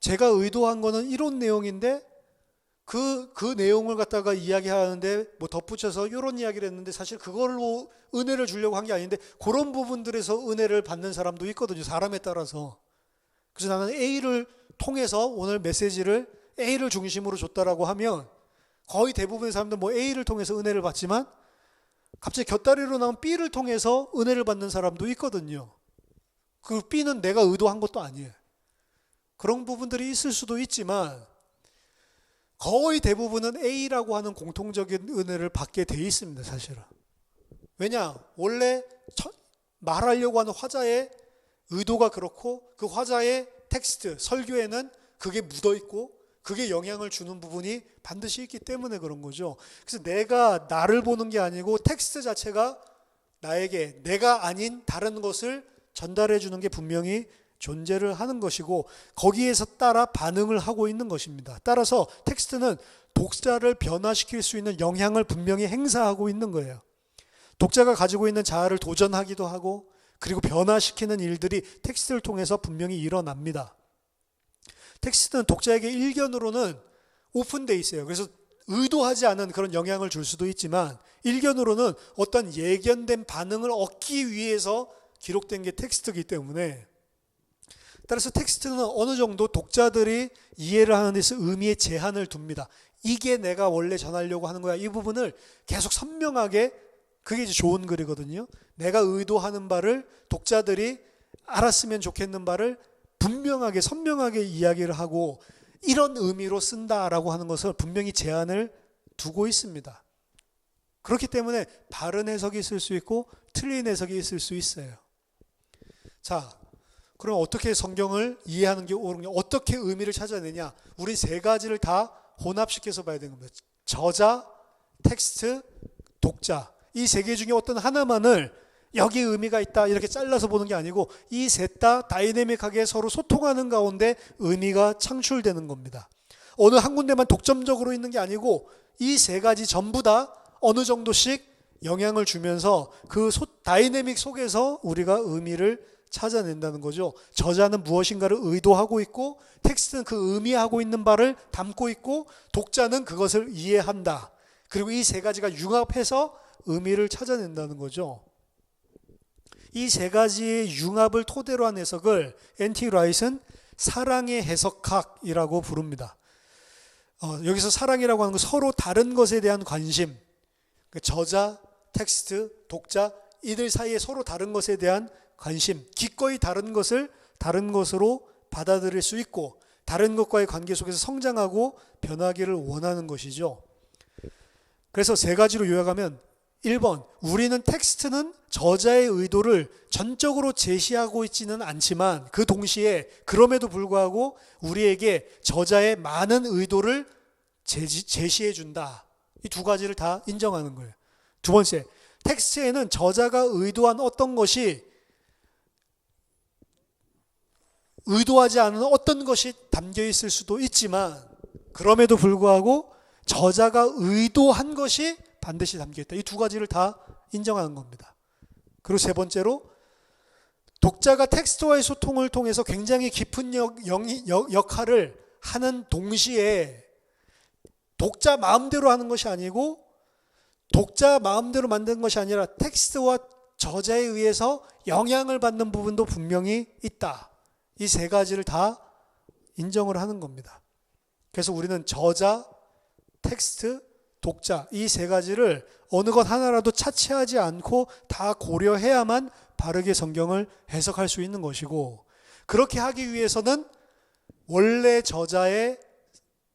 제가 의도한 거는 이런 내용인데 그 내용을 갖다가 이야기하는데 뭐 덧붙여서 이런 이야기를 했는데 사실 그걸로 은혜를 주려고 한 게 아닌데 그런 부분들에서 은혜를 받는 사람도 있거든요. 사람에 따라서. 그래서 나는 A를 통해서 오늘 메시지를 A를 중심으로 줬다라고 하면 거의 대부분의 사람들 뭐 A를 통해서 은혜를 받지만 갑자기 곁다리로 나온 B를 통해서 은혜를 받는 사람도 있거든요. 그 B는 내가 의도한 것도 아니에요. 그런 부분들이 있을 수도 있지만 거의 대부분은 A라고 하는 공통적인 은혜를 받게 돼 있습니다. 사실은. 왜냐? 원래 말하려고 하는 화자의 의도가 그렇고 그 화자의 텍스트, 설교에는 그게 묻어 있고 그게 영향을 주는 부분이 반드시 있기 때문에 그런 거죠. 그래서 내가 나를 보는 게 아니고 텍스트 자체가 나에게 내가 아닌 다른 것을 전달해 주는 게 분명히 존재를 하는 것이고 거기에서 따라 반응을 하고 있는 것입니다. 따라서 텍스트는 독자를 변화시킬 수 있는 영향을 분명히 행사하고 있는 거예요. 독자가 가지고 있는 자아를 도전하기도 하고 그리고 변화시키는 일들이 텍스트를 통해서 분명히 일어납니다. 텍스트는 독자에게 일견으로는 오픈되어 있어요. 그래서 의도하지 않은 그런 영향을 줄 수도 있지만 일견으로는 어떤 예견된 반응을 얻기 위해서 기록된 게 텍스트이기 때문에 따라서 텍스트는 어느 정도 독자들이 이해를 하는 데서 의미의 제한을 둡니다. 이게 내가 원래 전하려고 하는 거야. 이 부분을 계속 선명하게 그게 이제 좋은 글이거든요. 내가 의도하는 바를 독자들이 알았으면 좋겠는 바를 분명하게 선명하게 이야기를 하고 이런 의미로 쓴다라고 하는 것을 분명히 제한을 두고 있습니다. 그렇기 때문에 바른 해석이 있을 수 있고 틀린 해석이 있을 수 있어요. 자, 그럼 어떻게 성경을 이해하는 게 옳은가? 어떻게 의미를 찾아내냐? 우리 세 가지를 다 혼합시켜서 봐야 되는 겁니다. 저자, 텍스트, 독자. 이 세 개 중에 어떤 하나만을 여기 의미가 있다 이렇게 잘라서 보는 게 아니고 이 셋 다 다이내믹하게 서로 소통하는 가운데 의미가 창출되는 겁니다. 어느 한 군데만 독점적으로 있는 게 아니고 이 세 가지 전부 다 어느 정도씩 영향을 주면서 그 다이내믹 속에서 우리가 의미를 찾아낸다는 거죠. 저자는 무엇인가를 의도하고 있고 텍스트는 그 의미하고 있는 바를 담고 있고 독자는 그것을 이해한다. 그리고 이 세 가지가 융합해서 의미를 찾아낸다는 거죠. 이 세 가지의 융합을 토대로 한 해석을 N.T. 라이트는 사랑의 해석학이라고 부릅니다. 여기서 사랑이라고 하는 건 서로 다른 것에 대한 관심, 저자, 텍스트, 독자 이들 사이에 서로 다른 것에 대한 관심, 기꺼이 다른 것을 다른 것으로 받아들일 수 있고 다른 것과의 관계 속에서 성장하고 변하기를 원하는 것이죠. 그래서 세 가지로 요약하면 1번, 우리는 텍스트는 저자의 의도를 전적으로 제시하고 있지는 않지만 그 동시에 그럼에도 불구하고 우리에게 저자의 많은 의도를 제시해 준다. 이 두 가지를 다 인정하는 거예요. 두 번째, 텍스트에는 저자가 의도한 어떤 것이 의도하지 않은 어떤 것이 담겨 있을 수도 있지만 그럼에도 불구하고 저자가 의도한 것이 반드시 담겨 있다. 이 두 가지를 다 인정하는 겁니다. 그리고 세 번째로 독자가 텍스트와의 소통을 통해서 굉장히 깊은 역할을 하는 동시에 독자 마음대로 하는 것이 아니고 독자 마음대로 만든 것이 아니라 텍스트와 저자에 의해서 영향을 받는 부분도 분명히 있다. 이 세 가지를 다 인정을 하는 겁니다. 그래서 우리는 저자, 텍스트, 독자 이 세 가지를 어느 것 하나라도 차치하지 않고 다 고려해야만 바르게 성경을 해석할 수 있는 것이고 그렇게 하기 위해서는 원래 저자의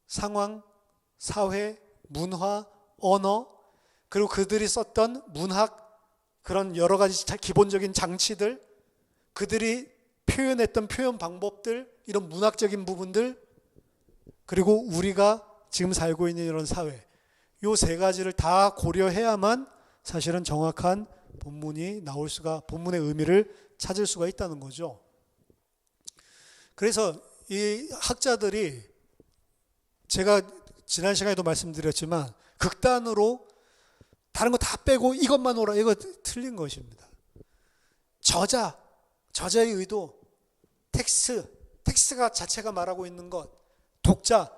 상황, 사회, 문화, 언어 그리고 그들이 썼던 문학 그런 여러 가지 기본적인 장치들 그들이 표현했던 표현 방법들 이런 문학적인 부분들 그리고 우리가 지금 살고 있는 이런 사회 이 세 가지를 다 고려해야만 사실은 정확한 본문이 나올 수가 본문의 의미를 찾을 수가 있다는 거죠. 그래서 이 학자들이 제가 지난 시간에도 말씀드렸지만 극단으로 다른 거 다 빼고 이것만 오라, 이거 틀린 것입니다. 저자의 의도, 텍스트가 자체가 말하고 있는 것, 독자,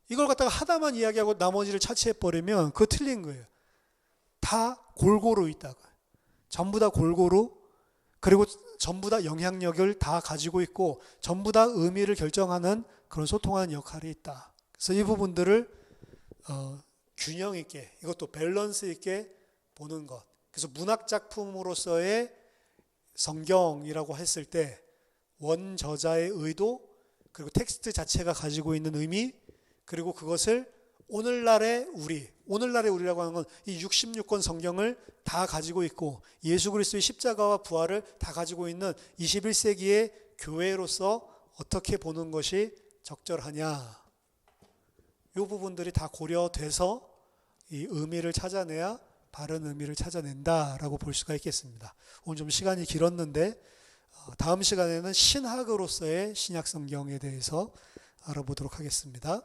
이걸 갖다가 하나만 이야기하고 나머지를 차치해버리면 그거 틀린 거예요. 다 골고루 있다가, 전부 다 골고루, 그리고 전부 다 영향력을 다 가지고 있고 전부 다 의미를 결정하는 그런 소통하는 역할이 있다. 그래서 이 부분들을 균형 있게, 이것도 밸런스 있게 보는 것. 그래서 문학 작품으로서의 성경이라고 했을 때 원저자의 의도, 그리고 텍스트 자체가 가지고 있는 의미, 그리고 그것을 오늘날의 우리라고 하는 건 이 66권 성경을 다 가지고 있고 예수 그리스도의 십자가와 부활을 다 가지고 있는 21세기의 교회로서 어떻게 보는 것이 적절하냐, 이 부분들이 다 고려돼서 이 의미를 찾아내야 바른 의미를 찾아낸다라고 볼 수가 있겠습니다. 오늘 좀 시간이 길었는데 다음 시간에는 신학으로서의 신약 성경에 대해서 알아보도록 하겠습니다.